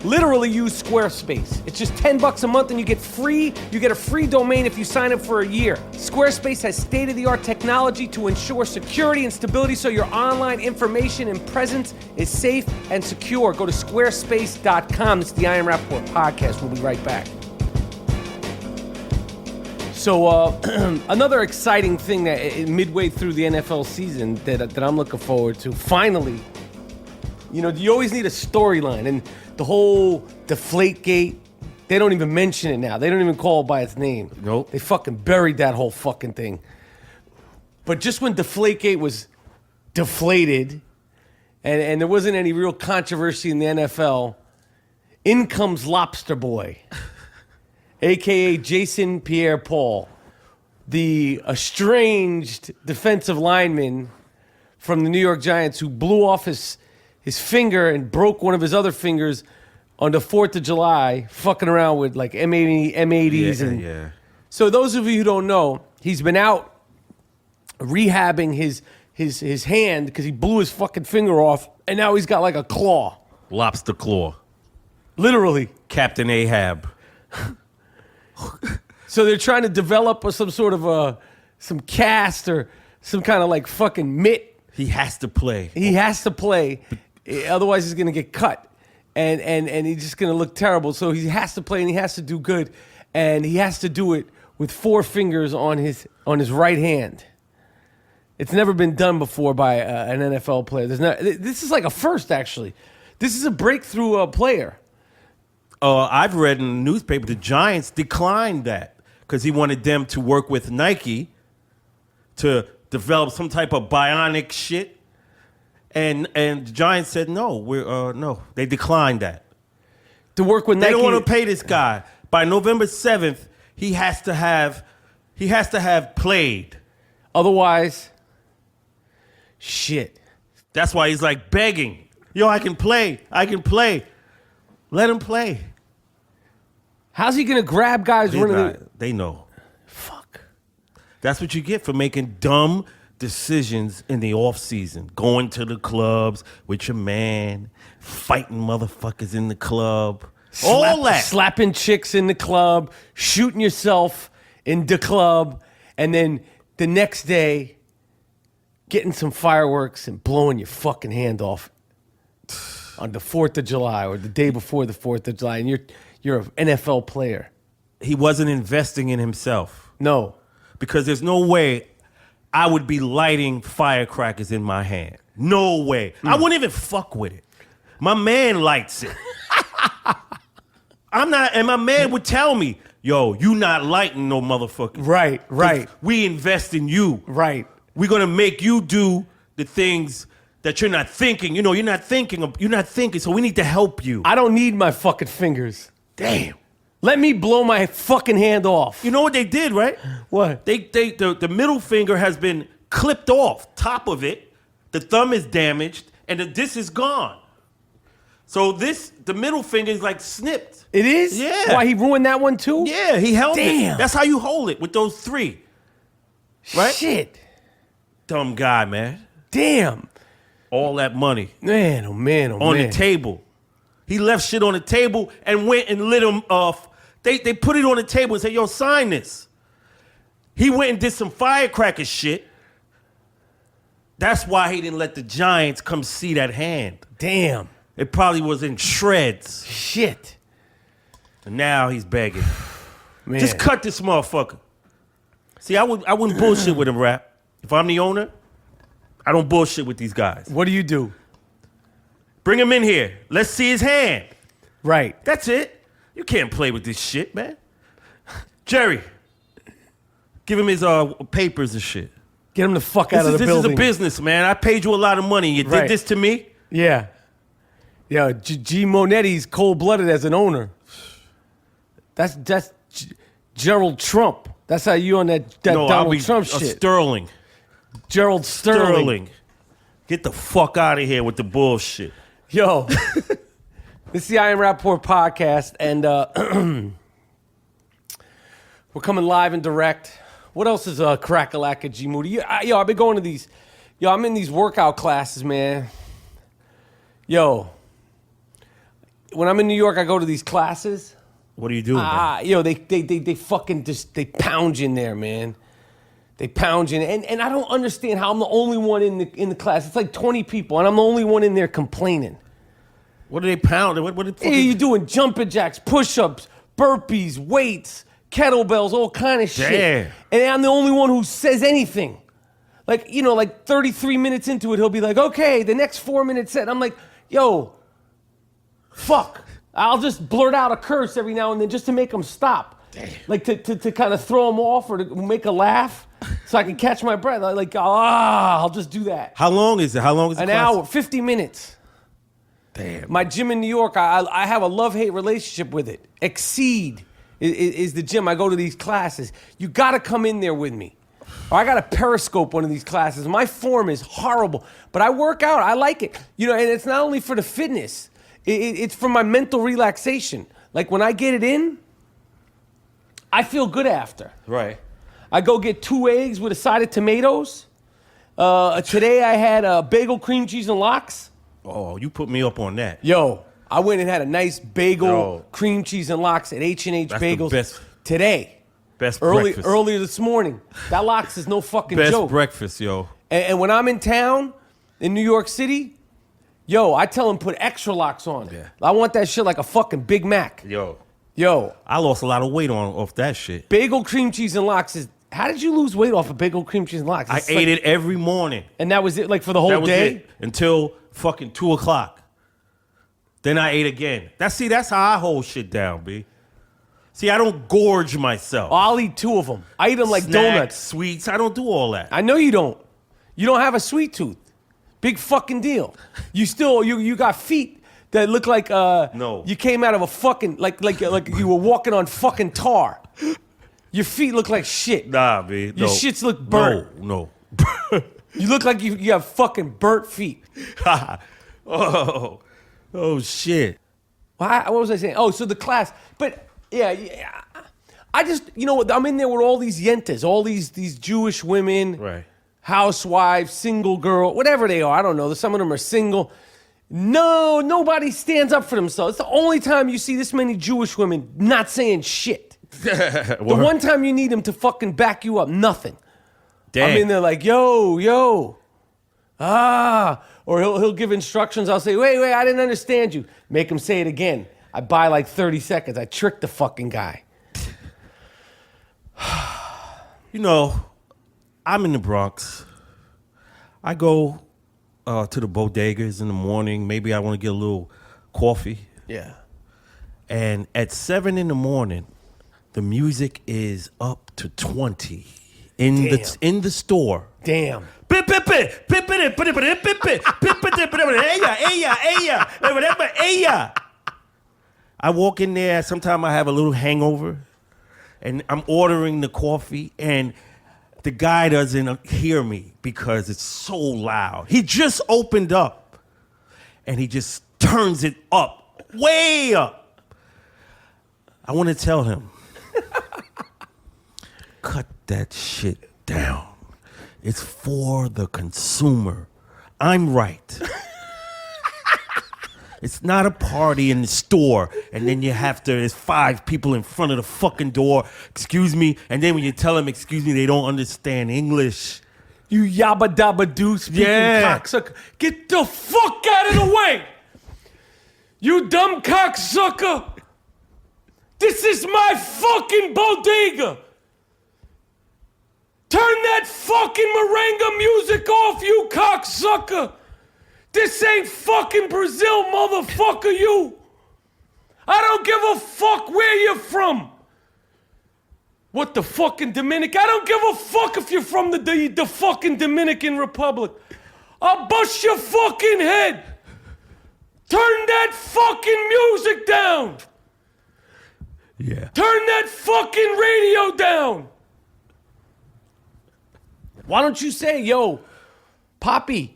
[SPEAKER 1] literally use Squarespace. It's just $10 a month and you get a free domain if you sign up for a year. Squarespace has state-of-the-art technology to ensure security and stability so your online information and presence is safe and secure. Go to squarespace.com. It's the I Am Rapaport podcast. We'll be right back. So another exciting thing that midway through the NFL season that I'm looking forward to, finally, you always need a storyline, and the whole Deflategate, they don't even mention it now. They don't even call it by its name.
[SPEAKER 4] Nope.
[SPEAKER 1] They fucking buried that whole fucking thing. But just when Deflategate was deflated, and there wasn't any real controversy in the NFL, in comes Lobster Boy, a.k.a. Jason Pierre-Paul, the estranged defensive lineman from the New York Giants who blew off his finger and broke one of his other fingers on the 4th of July, fucking around with like M80s.
[SPEAKER 4] Yeah.
[SPEAKER 1] So those of you who don't know, he's been out rehabbing his hand because he blew his fucking finger off, and now he's got like a claw.
[SPEAKER 4] Lobster claw.
[SPEAKER 1] Literally.
[SPEAKER 4] Captain Ahab.
[SPEAKER 1] So they're trying to develop some sort of some cast or some kind of like fucking mitt.
[SPEAKER 4] He has to play.
[SPEAKER 1] He has to play. Otherwise, he's going to get cut. And he's just going to look terrible. So he has to play and he has to do good. And he has to do it with 4 fingers on his right hand. It's never been done before by an NFL player. This is like a first, actually. This is a breakthrough player.
[SPEAKER 4] I've read in the newspaper the Giants declined that because he wanted them to work with Nike to develop some type of bionic shit. And the Giants said no. No. They declined that.
[SPEAKER 1] To work with
[SPEAKER 4] They
[SPEAKER 1] Nike.
[SPEAKER 4] don't want to pay this guy. By November 7th, he has to have played.
[SPEAKER 1] Otherwise, shit.
[SPEAKER 4] That's why he's like begging. Yo, I can play. Let him play.
[SPEAKER 1] How's he going to grab guys running?
[SPEAKER 4] They know.
[SPEAKER 1] Fuck.
[SPEAKER 4] That's what you get for making dumb decisions in the off season. Going to the clubs with your man, fighting motherfuckers in the club. All that.
[SPEAKER 1] Slapping chicks in the club, shooting yourself in the club, and then the next day getting some fireworks and blowing your fucking hand off on the 4th of July or the day before the 4th of July, and you're an NFL player.
[SPEAKER 4] He wasn't investing in himself.
[SPEAKER 1] No.
[SPEAKER 4] Because there's no way I would be lighting firecrackers in my hand. No way. I wouldn't even fuck with it. My man lights it. I'm not, and my man would tell me, yo, you not lighting no motherfucker.
[SPEAKER 1] Right.
[SPEAKER 4] We invest in you.
[SPEAKER 1] Right.
[SPEAKER 4] We're gonna make you do the things that you're not thinking. You know, you're not thinking, so we need to help you.
[SPEAKER 1] I don't need my fucking fingers.
[SPEAKER 4] Damn.
[SPEAKER 1] Let me blow my fucking hand off.
[SPEAKER 4] You know what they did, right?
[SPEAKER 1] What?
[SPEAKER 4] The middle finger has been clipped off, top of it. The thumb is damaged, and this is gone. So the middle finger is like snipped.
[SPEAKER 1] It is?
[SPEAKER 4] Yeah.
[SPEAKER 1] Why, he ruined that one too?
[SPEAKER 4] Yeah, he held
[SPEAKER 1] Damn.
[SPEAKER 4] it. That's how you hold it, with those 3. Right?
[SPEAKER 1] Shit.
[SPEAKER 4] Dumb guy, man.
[SPEAKER 1] Damn.
[SPEAKER 4] All that money.
[SPEAKER 1] Man, oh man, oh
[SPEAKER 4] on
[SPEAKER 1] man.
[SPEAKER 4] the table. He left shit on the table and went and lit him off. They put it on the table and said, yo, sign this. He went and did some firecracker shit. That's why he didn't let the Giants come see that hand.
[SPEAKER 1] Damn.
[SPEAKER 4] It probably was in shreds.
[SPEAKER 1] Shit.
[SPEAKER 4] And now he's begging.
[SPEAKER 1] Man.
[SPEAKER 4] Just cut this motherfucker. See, I wouldn't bullshit with him, Rap. If I'm the owner, I don't bullshit with these guys.
[SPEAKER 1] What do you do?
[SPEAKER 4] Bring him in here. Let's see his hand.
[SPEAKER 1] Right.
[SPEAKER 4] That's it. You can't play with this shit, man. Jerry, give him his papers and shit.
[SPEAKER 1] Get him the fuck out of the
[SPEAKER 4] This
[SPEAKER 1] building.
[SPEAKER 4] is a business, man. I paid you a lot of money. You
[SPEAKER 1] Right.
[SPEAKER 4] did this to me?
[SPEAKER 1] Yeah. Yeah, G Monetti's cold-blooded as an owner. That's Gerald Trump. That's how you on that
[SPEAKER 4] No, I'll
[SPEAKER 1] Donald
[SPEAKER 4] be
[SPEAKER 1] Trump shit.
[SPEAKER 4] Sterling.
[SPEAKER 1] Gerald Sterling.
[SPEAKER 4] Get the fuck out of here with the bullshit.
[SPEAKER 1] Yo, this is the I Am Rapaport podcast, and we're coming live and direct. What else is Crack-a-lack G Moody? Yo, I've been going to these. Yo, I'm in these workout classes, man. Yo, when I'm in New York, I go to these classes.
[SPEAKER 4] What are you doing, man?
[SPEAKER 1] Yo, they fucking just they pound you in there, man. They pound you in, and I don't understand how I'm the only one in the class. It's like 20 people, and I'm the only one in there complaining.
[SPEAKER 4] What are they pounding? What the fuck?
[SPEAKER 1] Hey, you doing jumping jacks, push-ups, burpees, weights, kettlebells, all kind of shit.
[SPEAKER 4] Damn.
[SPEAKER 1] And I'm the only one who says anything. Like, you know, like 33 minutes into it, he'll be like, okay, the next 4-minute set. I'm like, yo, fuck. I'll just blurt out a curse every now and then just to make them stop.
[SPEAKER 4] Damn.
[SPEAKER 1] Like to kind of throw them off or to make a laugh so I can catch my breath. Like, I'll just do that.
[SPEAKER 4] How long is it? How long is the
[SPEAKER 1] An
[SPEAKER 4] class?
[SPEAKER 1] hour, 50 minutes.
[SPEAKER 4] Damn.
[SPEAKER 1] My gym in New York, I have a love-hate relationship with it. Exceed is the gym. I go to these classes. You got to come in there with me. Or I got to periscope one of these classes. My form is horrible, but I work out. I like it. You know, and it's not only for the fitness. It's for my mental relaxation. Like when I get it in, I feel good after.
[SPEAKER 4] Right.
[SPEAKER 1] I go get 2 eggs with a side of tomatoes. Today I had bagel, cream cheese, and lox.
[SPEAKER 4] Oh, you put me up on that.
[SPEAKER 1] Yo, I went and had a nice bagel,
[SPEAKER 4] Yo.
[SPEAKER 1] cream cheese, and lox at H&H
[SPEAKER 4] That's the
[SPEAKER 1] Bagels
[SPEAKER 4] best-
[SPEAKER 1] today.
[SPEAKER 4] Best breakfast.
[SPEAKER 1] Earlier this morning. That lox is no fucking
[SPEAKER 4] Best
[SPEAKER 1] joke.
[SPEAKER 4] breakfast, yo.
[SPEAKER 1] And when I'm in town, in New York City, yo, I tell them put extra lox on.
[SPEAKER 4] Yeah.
[SPEAKER 1] I want that shit like a fucking Big Mac. Yo,
[SPEAKER 4] I lost a lot of weight off that shit.
[SPEAKER 1] bagel, cream cheese, and lox is... How did you lose weight off of bagel, cream cheese, and lox?
[SPEAKER 4] I
[SPEAKER 1] It's
[SPEAKER 4] ate it every morning.
[SPEAKER 1] And that was it, like for the whole
[SPEAKER 4] That was
[SPEAKER 1] day?
[SPEAKER 4] it until fucking 2 o'clock. Then I ate again. That's how I hold shit down, B. See, I don't gorge myself.
[SPEAKER 1] I'll eat 2 of them. I eat them like
[SPEAKER 4] Snacks,
[SPEAKER 1] donuts.
[SPEAKER 4] sweets. I don't do all that.
[SPEAKER 1] I know you don't. You don't have a sweet tooth. Big fucking deal. You still you got feet that look like
[SPEAKER 4] No.
[SPEAKER 1] You came out of a fucking like you were walking on fucking tar. Your feet look like shit.
[SPEAKER 4] Nah, B.
[SPEAKER 1] Your shits look burnt.
[SPEAKER 4] No.
[SPEAKER 1] You look like you have fucking burnt feet.
[SPEAKER 4] Oh shit.
[SPEAKER 1] What was I saying? Oh, so the class. But yeah, I just, I'm in there with all these yentas, all these Jewish women,
[SPEAKER 4] Right.
[SPEAKER 1] housewives, single girl, whatever they are. I don't know. Some of them are single. No, nobody stands up for themselves. It's the only time you see this many Jewish women not saying shit. The one time you need them to fucking back you up, nothing.
[SPEAKER 4] Damn.
[SPEAKER 1] I'm in there like, yo, or he'll give instructions. I'll say, wait, I didn't understand you. Make him say it again. I buy like 30 seconds. I trick the fucking guy.
[SPEAKER 4] I'm in the Bronx. I go to the bodegas in the morning. Maybe I want to get a little coffee.
[SPEAKER 1] Yeah.
[SPEAKER 4] And at 7 in the morning, the music is up to 20 in the store.
[SPEAKER 1] Damn.
[SPEAKER 4] I walk in there. Sometimes I have a little hangover, and I'm ordering the coffee, and the guy doesn't hear me because it's so loud. He just opened up, and he just turns it up, way up. I want to tell him, cut that shit down. It's for the consumer. I'm right. It's not a party in the store, and then there's 5 people in front of the fucking door. Excuse me, and then when you tell them, excuse me, they don't understand English.
[SPEAKER 1] You yabba dabba doo speaking cocksucker. Get the fuck out of the way! You dumb cocksucker! This is my fucking bodega! Turn that fucking merengue music off, you cocksucker! This ain't fucking Brazil, motherfucker, you! I don't give a fuck where you're from! What, the fucking Dominican? I don't give a fuck if you're from the fucking Dominican Republic. I'll bust your fucking head! Turn that fucking music down!
[SPEAKER 4] Yeah.
[SPEAKER 1] Turn that fucking radio down! Why don't you say, yo, Poppy?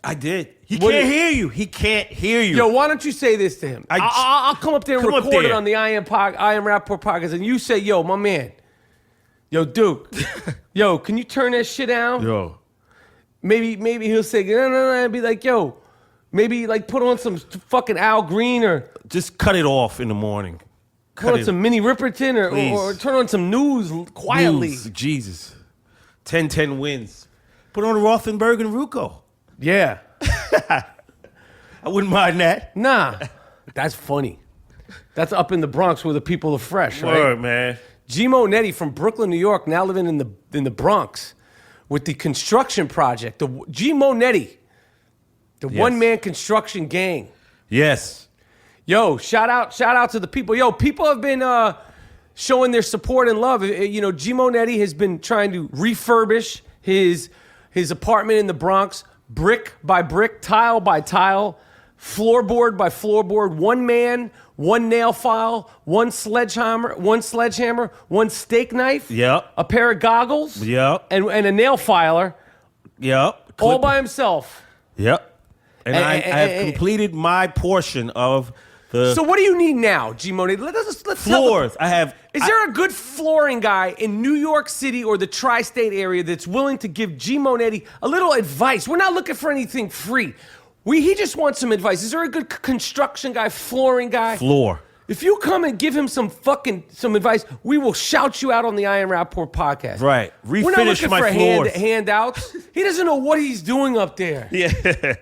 [SPEAKER 4] I did. He can't hear you. He can't hear you.
[SPEAKER 1] Yo, why don't you say this to him? I'll come up there and record it on the I Am Rapaport podcast, and you say, yo, my man, yo, Duke, yo, can you turn that shit down?
[SPEAKER 4] Yo.
[SPEAKER 1] Maybe he'll say, no, and be like, yo, maybe like put on some fucking Al Green or
[SPEAKER 4] Just cut it off in the morning.
[SPEAKER 1] put on some Minnie Riperton or turn on some news quietly.
[SPEAKER 4] News, Jesus. 10-10 wins. Put on Rothenberg and Rucco.
[SPEAKER 1] Yeah.
[SPEAKER 4] I wouldn't mind that.
[SPEAKER 1] Nah, that's funny. That's up in the Bronx where the people are fresh, right?
[SPEAKER 4] Word, man.
[SPEAKER 1] Gmo Nettie from Brooklyn, New York, now living in the Bronx with the construction project. The Gmo Nettie, the one-man construction gang.
[SPEAKER 4] Yes.
[SPEAKER 1] Yo, shout out to the people. Yo, people have been showing their support and love. Gmo Nettie has been trying to refurbish his apartment in the Bronx, brick by brick, tile by tile, floorboard by floorboard, one man, one nail file, one sledgehammer, one steak knife,
[SPEAKER 4] Yep.
[SPEAKER 1] a pair of goggles,
[SPEAKER 4] Yep.
[SPEAKER 1] and a nail filer,
[SPEAKER 4] Yep.
[SPEAKER 1] all by himself.
[SPEAKER 4] Yep. And I have completed my portion of the
[SPEAKER 1] So what do you need now, Gmo Nettie? Let's
[SPEAKER 4] floors.
[SPEAKER 1] Is there a good flooring guy in New York City or the tri-state area that's willing to give Gmo Nettie a little advice? We're not looking for anything free. He just wants some advice. Is there a good construction guy, flooring guy?
[SPEAKER 4] floor.
[SPEAKER 1] If you come and give him some advice, we will shout you out on the I Am Rapaport podcast.
[SPEAKER 4] Right.
[SPEAKER 1] We're not
[SPEAKER 4] Refinish
[SPEAKER 1] looking
[SPEAKER 4] my
[SPEAKER 1] for
[SPEAKER 4] floors.
[SPEAKER 1] handouts. He doesn't know what he's doing up there.
[SPEAKER 4] Yeah.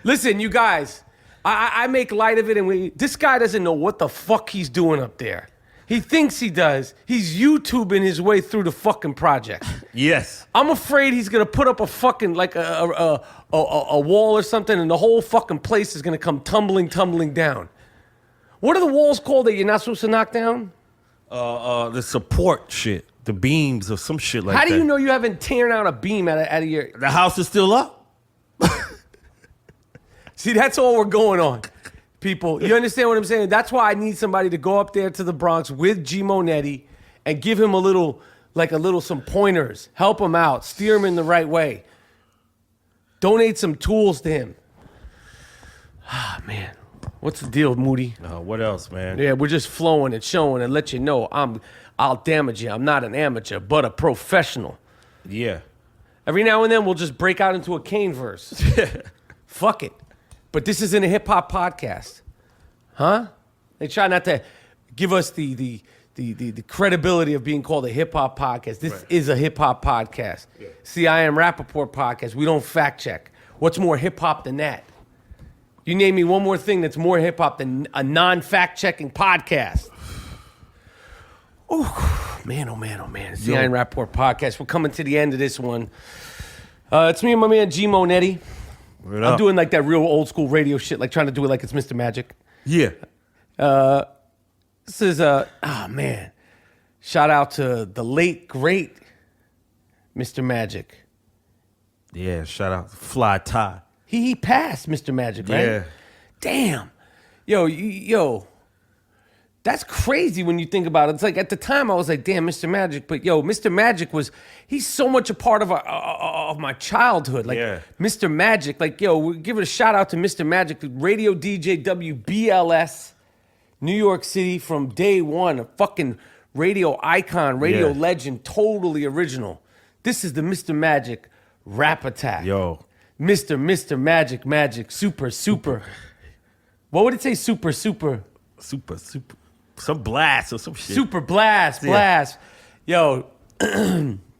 [SPEAKER 1] Listen, you guys, I make light of it, and this guy doesn't know what the fuck he's doing up there. He thinks he does. He's YouTubing his way through the fucking project.
[SPEAKER 4] Yes.
[SPEAKER 1] I'm afraid he's gonna put up a fucking like a wall or something, and the whole fucking place is gonna come tumbling down. What are the walls called that you're not supposed to knock down?
[SPEAKER 4] The support shit, the beams or some shit like that.
[SPEAKER 1] How do you know you haven't torn out a beam out of your?
[SPEAKER 4] The house is still up?
[SPEAKER 1] See, that's all we're going on, people. You understand what I'm saying? That's why I need somebody to go up there to the Bronx with Gmo Nettie and give him some pointers, help him out, steer him in the right way. Donate some tools to him. Ah, man. What's the deal, Moody?
[SPEAKER 4] What else, man?
[SPEAKER 1] Yeah, we're just flowing and showing and let you know I'll damage you. I'm not an amateur, but a professional.
[SPEAKER 4] Yeah.
[SPEAKER 1] Every now and then we'll just break out into a Kane verse. Fuck it. But this isn't a hip hop podcast. Huh? They try not to give us the credibility of being called a hip hop podcast. This is a hip hop podcast. Yeah. See, I am Rapaport podcast. We don't fact check. What's more hip hop than that? You name me one more thing that's more hip hop than a non-fact checking podcast. Oh man, oh man, oh man. It's the Iron Rapaport podcast. We're coming to the end of this one. It's me and my man G Monetti. I'm doing like that real old school radio shit, like trying to do it like it's Mr. Magic.
[SPEAKER 4] Yeah.
[SPEAKER 1] This is man. Shout out to the late, great Mr. Magic.
[SPEAKER 4] Yeah, shout out to Fly Ty.
[SPEAKER 1] He passed Mr. Magic, right?
[SPEAKER 4] Yeah.
[SPEAKER 1] Damn. Yo. That's crazy when you think about it. It's like at the time I was like, damn, Mr. Magic. But Mr. Magic he's so much a part of my childhood. Like Mr. Magic, we'll give it a shout out to Mr. Magic, the radio DJ WBLS, New York City from day one, a fucking radio icon, radio legend, totally original. This is the Mr. Magic Rap Attack.
[SPEAKER 4] Yo.
[SPEAKER 1] Mr. Magic, super. What would it say? Super.
[SPEAKER 4] Super. Some blast or some shit.
[SPEAKER 1] Super blast. Yo.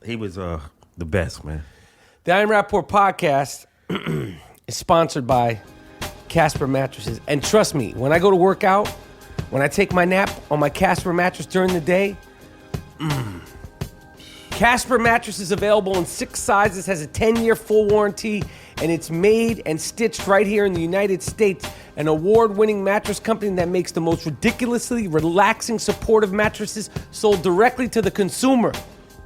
[SPEAKER 4] He was the best, man.
[SPEAKER 1] The Iron Rapaport podcast is sponsored by Casper mattresses. And trust me, when I go to work out, when I take my nap on my Casper mattress during the day, Casper mattress is available in 6 sizes, has a 10-year full warranty, and it's made and stitched right here in the United States. An award-winning mattress company that makes the most ridiculously relaxing, supportive mattresses sold directly to the consumer.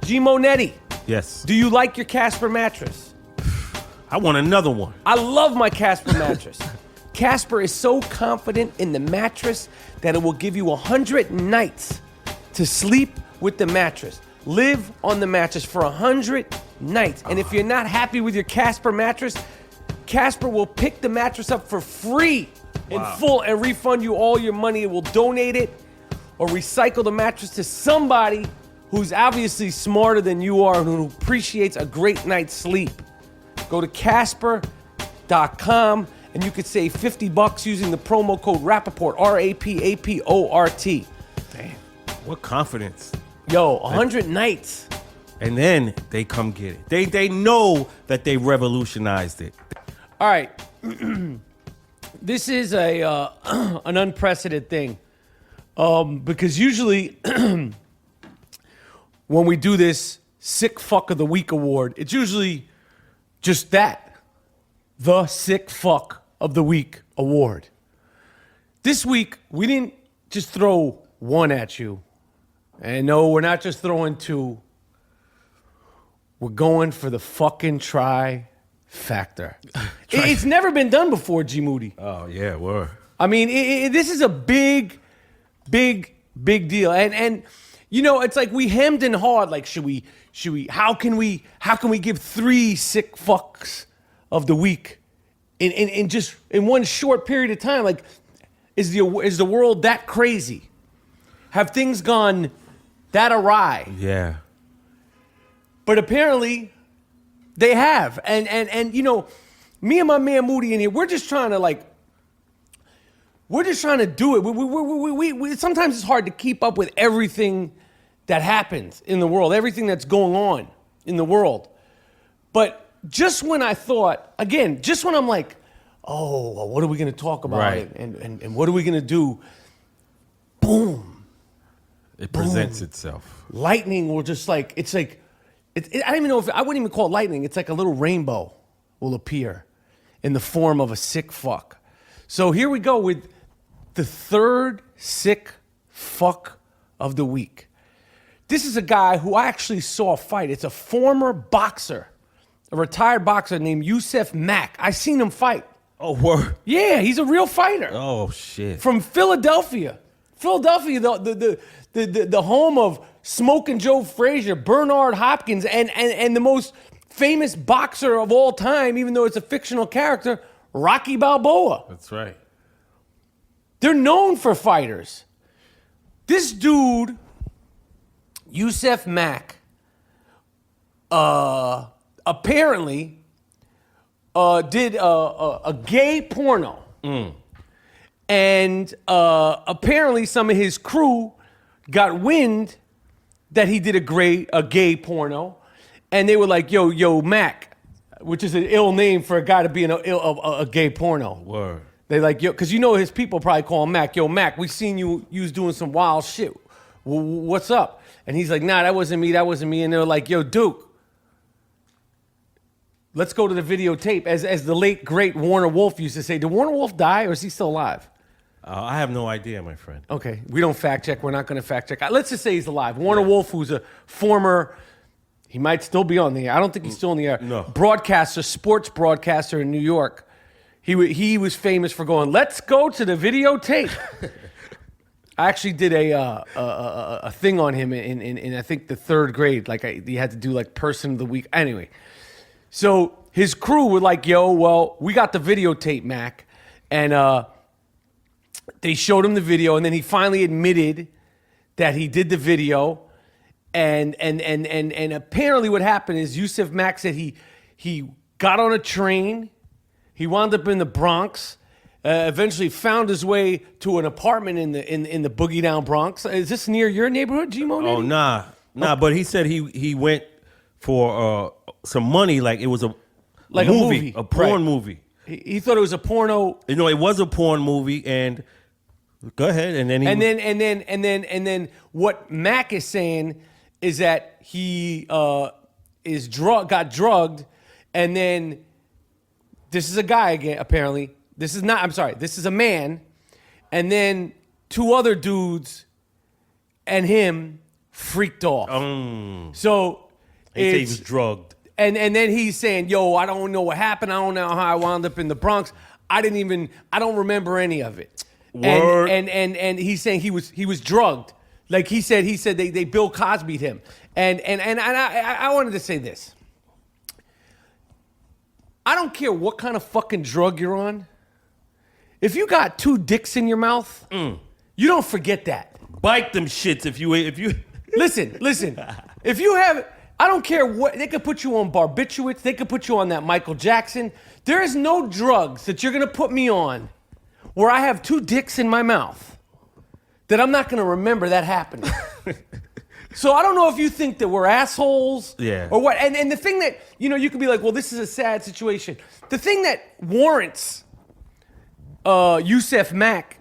[SPEAKER 1] G Monetti.
[SPEAKER 4] Yes.
[SPEAKER 1] Do you like your Casper mattress?
[SPEAKER 4] I want another one.
[SPEAKER 1] I love my Casper mattress. Casper is so confident in the mattress that it will give you 100 nights to sleep with the mattress. Live on the mattress for 100 nights. And if you're not happy with your Casper mattress, Casper will pick the mattress up for free in full and refund you all your money. It will donate it or recycle the mattress to somebody who's obviously smarter than you are and who appreciates a great night's sleep. Go to Casper.com and you could save $50 using the promo code Rapaport, RAPAPORT.
[SPEAKER 4] Damn, what confidence.
[SPEAKER 1] Yo, 100 nights.
[SPEAKER 4] And then they come get it. They know that they revolutionized it.
[SPEAKER 1] All right. This is an unprecedented thing. Because usually when we do this Sick Fuck of the Week award, it's usually just that. The Sick Fuck of the Week award. This week, we didn't just throw one at you. And no, we're not just throwing 2. We're going for the fucking trifecta. It's never been done before, G Moody.
[SPEAKER 4] Oh, yeah, word.
[SPEAKER 1] I mean, this is a big deal. And it's like we hemmed and hawed. Like, should we? How can we give 3 sick fucks of the week in just in one short period of time? Like, is the world that crazy? Have things gone that awry?
[SPEAKER 4] Yeah.
[SPEAKER 1] But apparently, they have. And me and my man Moody in here, we're just trying to do it. We sometimes it's hard to keep up with everything that happens in the world, everything that's going on in the world. But just when I thought, again, just when I'm like, oh, well, what are we going to talk about?
[SPEAKER 4] Right.
[SPEAKER 1] And what are we going to do? Boom.
[SPEAKER 4] It presents itself.
[SPEAKER 1] Lightning will just I don't even know I wouldn't even call it lightning. It's like a little rainbow will appear in the form of a sick fuck. So here we go with the 3rd sick fuck of the week. This is a guy who I actually saw fight. It's a former boxer, a retired boxer named Yousef Mack. I seen him fight.
[SPEAKER 4] Oh, word.
[SPEAKER 1] Yeah, he's a real fighter.
[SPEAKER 4] Oh, shit.
[SPEAKER 1] From Philadelphia. Philadelphia, the home of Smoking Joe Frazier, Bernard Hopkins, and the most famous boxer of all time, even though it's a fictional character, Rocky Balboa.
[SPEAKER 4] That's right.
[SPEAKER 1] They're known for fighters. This dude, Yousef Mack, apparently did a gay porno. And apparently some of his crew got wind that he did a gay porno. And they were like, yo, Mac, which is an ill name for a guy to be in a gay porno.
[SPEAKER 4] Word.
[SPEAKER 1] They like, yo, because his people probably call him Mac. Yo, Mac, we seen you was doing some wild shit. What's up? And he's like, nah, that wasn't me. And they're like, yo, Duke, let's go to the videotape. As the late, great Warner Wolf used to say, did Warner Wolf die or is he still alive?
[SPEAKER 4] I have no idea, my friend.
[SPEAKER 1] Okay, we don't fact check. We're not going to fact check. Let's just say he's alive. Warner Wolf, who's a former, he might still be on the air. I don't think he's still in the air.
[SPEAKER 4] No.
[SPEAKER 1] Broadcaster, sports broadcaster in New York. He was famous for going, let's go to the videotape. I actually did a thing on him in I think the third grade. Like he had to do like person of the week. Anyway, so his crew were like, yo, well, we got the videotape, Mac. And they showed him the video, and then he finally admitted that he did the video. And apparently what happened is Yousef Mack said he got on a train. He wound up in the Bronx. Eventually found his way to an apartment in the boogie down Bronx. Is this near your neighborhood, G-Mo?
[SPEAKER 4] Oh, nah. But he said he went for some money, like it was a movie, a porn movie.
[SPEAKER 1] He thought it was a porno.
[SPEAKER 4] You know, it was a porn movie, and go ahead, and
[SPEAKER 1] then what Mac is saying is that he got drugged, and then this is a guy again, apparently. This is a man, and then two other dudes and him freaked off. So
[SPEAKER 4] he said he was drugged.
[SPEAKER 1] And then he's saying, yo, I don't know what happened. I don't know how I wound up in the Bronx. I don't remember any of it.
[SPEAKER 4] Word.
[SPEAKER 1] And he's saying he was drugged. Like he said they Bill Cosby'd him. And I wanted to say this. I don't care what kind of fucking drug you're on. If you got two dicks in your mouth, you don't forget that.
[SPEAKER 4] Bite them shits if you
[SPEAKER 1] Listen. If you have, I don't care what, they could put you on barbiturates, they could put you on that Michael Jackson. There is no drugs that you're gonna put me on where I have two dicks in my mouth that I'm not gonna remember that happening. So I don't know if you think that we're assholes or what. And the thing that, you could be like, well, this is a sad situation. The thing that warrants Yousef Mack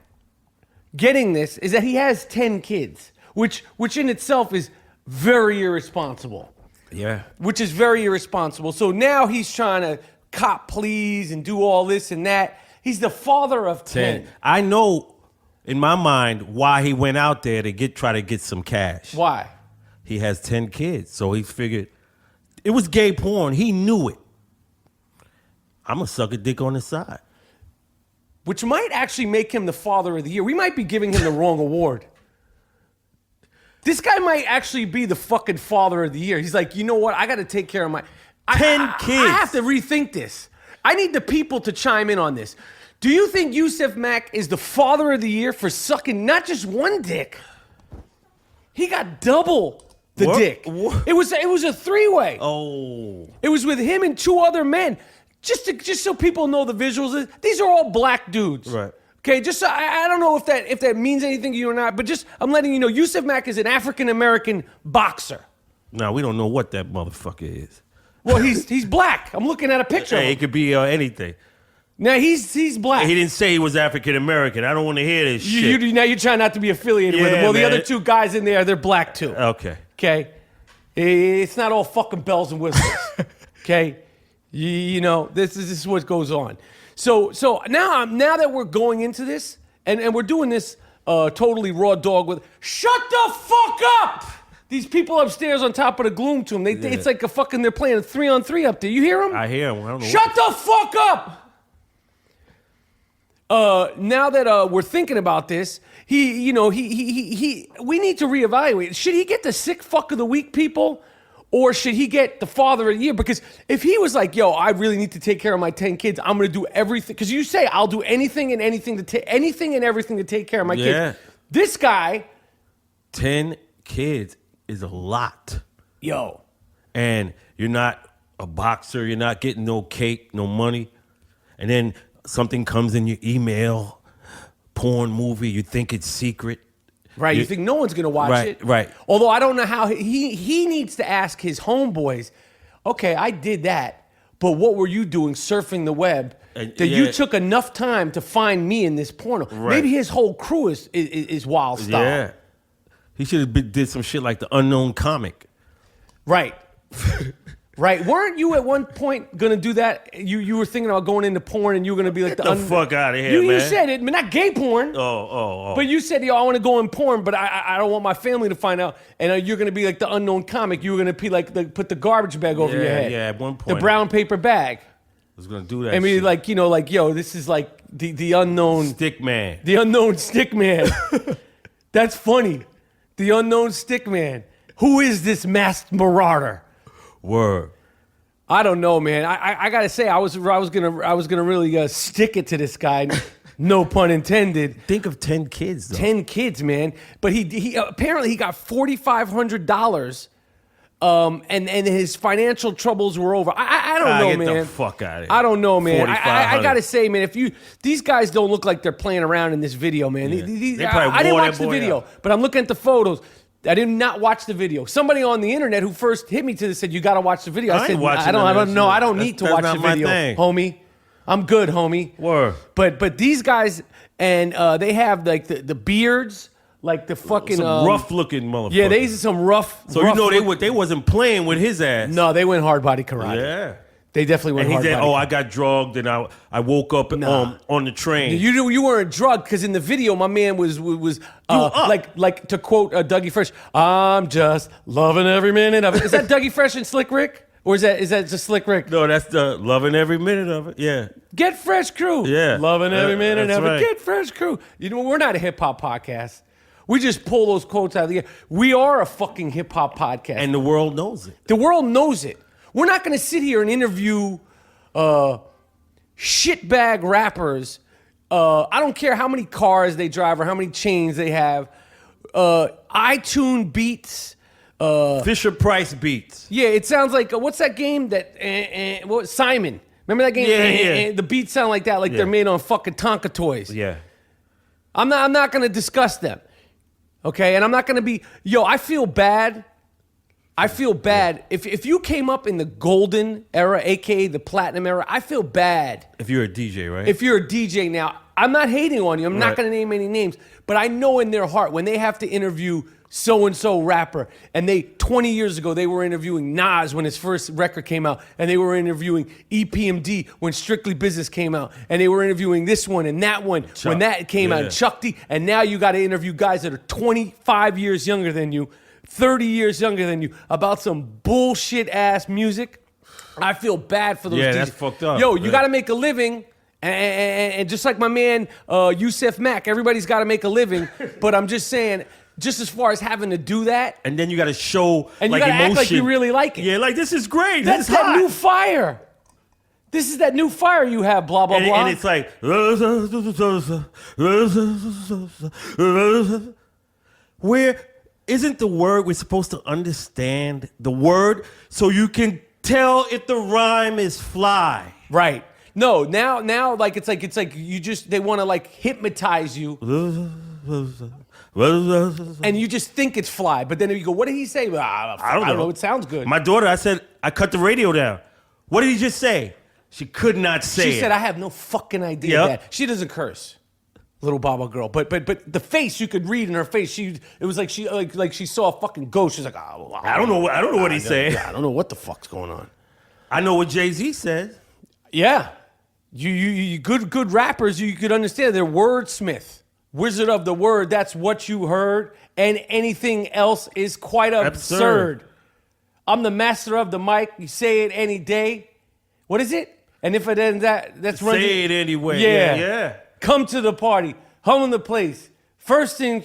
[SPEAKER 1] getting this is that he has 10 kids, which in itself is very irresponsible.
[SPEAKER 4] Yeah.
[SPEAKER 1] Which is very irresponsible. So now he's trying to cop pleas and do all this and that. He's the father of 10.
[SPEAKER 4] I know in my mind why he went out there to try to get some cash.
[SPEAKER 1] Why?
[SPEAKER 4] He has 10 kids, so he figured it was gay porn. He knew it. I'm gonna suck a dick on the side.
[SPEAKER 1] Which might actually make him the father of the year. We might be giving him the wrong award. This guy might actually be the fucking father of the year. He's like, you know what? I got to take care of my
[SPEAKER 4] 10 kids.
[SPEAKER 1] I have to rethink this. I need the people to chime in on this. Do you think Yousef Mack is the father of the year for sucking not just one dick? He got double the dick.
[SPEAKER 4] What?
[SPEAKER 1] It was a three-way.
[SPEAKER 4] Oh.
[SPEAKER 1] It was with him and two other men. Just so people know the visuals. These are all black dudes.
[SPEAKER 4] Right.
[SPEAKER 1] Okay, just so, I don't know if that means anything to you or not, but just I'm letting you know, Yousef Mack is an African-American boxer.
[SPEAKER 4] Now, we don't know what that motherfucker is.
[SPEAKER 1] Well, he's black. I'm looking at a picture of him.
[SPEAKER 4] It could be anything.
[SPEAKER 1] Now, he's black.
[SPEAKER 4] He didn't say he was African-American. I don't want to hear this shit.
[SPEAKER 1] Now you're trying not to be affiliated with him. Well, the other two guys in there, they're black too.
[SPEAKER 4] Okay.
[SPEAKER 1] Okay? It's not all fucking bells and whistles. Okay? This is what goes on. So now that we're going into this, and we're doing this totally raw dog with, shut the fuck up! These people upstairs on top of the gloom tomb, it's like they're playing a 3-on-3 up there. You hear them?
[SPEAKER 4] I hear them. I don't know.
[SPEAKER 1] Shut the fuck up! Now that we're thinking about this, we need to reevaluate. Should he get the sick fuck of the week, people? Or should he get the father of the year? Because if he was like, yo, I really need to take care of my 10 kids, I'm going to do everything. Because you say, I'll do anything and everything to take care of my kids. This guy.
[SPEAKER 4] 10 kids is a lot.
[SPEAKER 1] Yo.
[SPEAKER 4] And you're not a boxer. You're not getting no cake, no money. And then something comes in your email, porn movie, you think it's secret.
[SPEAKER 1] Right, you think no one's going to watch it.
[SPEAKER 4] Right.
[SPEAKER 1] Although I don't know how he needs to ask his homeboys, okay, I did that, but what were you doing surfing the web that you took enough time to find me in this porno?
[SPEAKER 4] Right.
[SPEAKER 1] Maybe his whole crew is wild style.
[SPEAKER 4] Yeah. He should have did some shit like the unknown comic.
[SPEAKER 1] Right. Right. Weren't you at one point going to do that? You were thinking about going into porn and you were going to be like
[SPEAKER 4] Get the fuck out of here, man.
[SPEAKER 1] You said it, but not gay porn.
[SPEAKER 4] Oh.
[SPEAKER 1] But you said, yo, I want to go in porn, but I don't want my family to find out. And you're going to be like the unknown comic. You were going to be like, put the garbage bag over your head.
[SPEAKER 4] Yeah, at one point.
[SPEAKER 1] The brown paper bag.
[SPEAKER 4] I was going to do that
[SPEAKER 1] I mean,
[SPEAKER 4] shit.
[SPEAKER 1] like, yo, this is like the unknown.
[SPEAKER 4] Stick man.
[SPEAKER 1] The unknown stick man. That's funny. The unknown stick man. Who is this masked marauder?
[SPEAKER 4] Word.
[SPEAKER 1] I don't know, man. I gotta say, I was gonna really stick it to this guy. No pun intended.
[SPEAKER 4] Think of 10 kids, though.
[SPEAKER 1] 10 kids, man. But he apparently he got $4,500. And his financial troubles were over. I don't know, man.
[SPEAKER 4] Get the fuck out of here.
[SPEAKER 1] I don't know, man. I gotta say, man, these guys don't look like they're playing around in this video, man.
[SPEAKER 4] Yeah.
[SPEAKER 1] I didn't watch the video, but I'm looking at the photos. I did not watch the video. Somebody on the internet who first hit me to this said, "You got to watch the video." I said, "I don't know. I don't need to watch the video, homie. I'm good, homie."
[SPEAKER 4] Word.
[SPEAKER 1] But these guys and they have like the beards, like the fucking
[SPEAKER 4] some rough looking motherfuckers.
[SPEAKER 1] Yeah, these are some rough.
[SPEAKER 4] So they wasn't playing with his ass.
[SPEAKER 1] No, they went hard body karate.
[SPEAKER 4] Yeah.
[SPEAKER 1] They definitely went hard
[SPEAKER 4] body. And he said,
[SPEAKER 1] body
[SPEAKER 4] I got drugged and I woke up on the train.
[SPEAKER 1] You weren't drugged because in the video my man was like to quote Dougie Fresh, "I'm just loving every minute of it." Is that Dougie Fresh and Slick Rick? Or is that just Slick Rick?
[SPEAKER 4] No, that's the loving every minute of it. Yeah.
[SPEAKER 1] Get Fresh Crew.
[SPEAKER 4] Yeah.
[SPEAKER 1] Loving every minute of
[SPEAKER 4] right.
[SPEAKER 1] it. Get Fresh Crew. You know, we're not a hip hop podcast. We just pull those quotes out of the air. We are a fucking hip hop podcast.
[SPEAKER 4] And the world knows it.
[SPEAKER 1] The world knows it. We're not going to sit here and interview shitbag rappers. I don't care how many cars they drive or how many chains they have. iTunes beats.
[SPEAKER 4] Fisher Price beats.
[SPEAKER 1] Yeah, it sounds like, what's that game that, Simon. Remember that game?
[SPEAKER 4] Yeah.
[SPEAKER 1] The beats sound like that, like they're made on fucking Tonka toys.
[SPEAKER 4] Yeah.
[SPEAKER 1] I'm not going to discuss them. Okay? And I'm not going to be, I feel bad. If you came up in the golden era, aka the platinum era, I feel bad.
[SPEAKER 4] If you're a DJ, right?
[SPEAKER 1] If you're a DJ now, I'm not hating on you. I'm not going to name any names, but I know in their heart when they have to interview so-and-so rapper, and 20 years ago, they were interviewing Nas when his first record came out, and they were interviewing EPMD when Strictly Business came out, and they were interviewing this one and that one when that came out, Chuck D, and now you got to interview guys that are 25 years younger than you, 30 years younger than you, about some bullshit-ass music. I feel bad for those DJs.
[SPEAKER 4] That's fucked up.
[SPEAKER 1] Yo, you got to make a living, and just like my man, Yousef Mack, everybody's got to make a living, but I'm just saying, just as far as having to do that.
[SPEAKER 4] And then you got to show
[SPEAKER 1] and
[SPEAKER 4] like
[SPEAKER 1] you gotta
[SPEAKER 4] emotion.
[SPEAKER 1] Act like you really like it.
[SPEAKER 4] Yeah, like this is great.
[SPEAKER 1] That's
[SPEAKER 4] this is
[SPEAKER 1] that
[SPEAKER 4] hot.
[SPEAKER 1] new fire. This is that new fire you have, blah, blah, blah.
[SPEAKER 4] And it's like, where isn't the word we're supposed to understand the word so you can tell if the rhyme is fly?
[SPEAKER 1] Right. No, now like it's like you just they want to like hypnotize you. And you just think it's fly, but then you go, what did he say? Well, I don't know. It sounds good.
[SPEAKER 4] My daughter, I said, I cut the radio down. What did he just say? She could not say it.
[SPEAKER 1] She said, I have no fucking idea, Dad. She doesn't curse. Little Baba girl, but the face you could read in her face. It was like she saw a fucking ghost. She's like, oh,
[SPEAKER 4] I don't know what he's saying.
[SPEAKER 1] I don't know what the fuck's going on.
[SPEAKER 4] I know what Jay-Z says.
[SPEAKER 1] Yeah, you good rappers. You could understand they're wordsmith, wizard of the word. That's what you heard, and anything else is quite absurd. I'm the master of the mic. You say it any day. What is it? And if it ends that's running.
[SPEAKER 4] Say it anyway. Yeah.
[SPEAKER 1] Come to the party, hum in the place. First thing,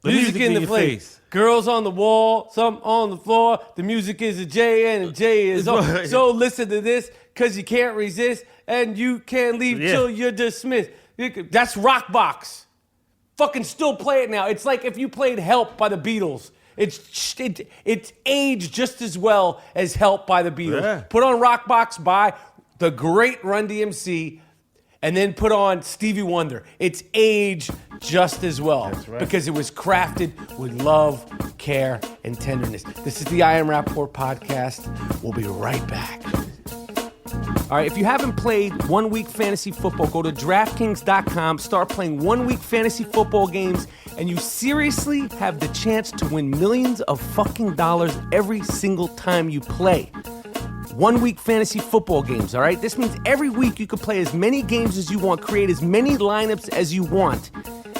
[SPEAKER 1] music in the place. Girls on the wall, some on the floor. The music is a J and a J is O. So listen to this, because you can't resist and you can't leave till you're dismissed. That's Rockbox. Fucking still play it now. It's like if you played Help by the Beatles. It's aged just as well as Help by the Beatles.
[SPEAKER 4] Yeah.
[SPEAKER 1] Put on Rockbox by the great Run DMC, and then put on Stevie Wonder. It's aged just as well.
[SPEAKER 4] That's right.
[SPEAKER 1] Because it was crafted with love, care, and tenderness. This is the I Am Rapaport podcast. We'll be right back. All right, if you haven't played 1 week fantasy football, go to DraftKings.com, start playing 1 week fantasy football games, and you seriously have the chance to win millions of fucking dollars every single time you play. 1 week fantasy football games, all right? This means every week you can play as many games as you want, create as many lineups as you want,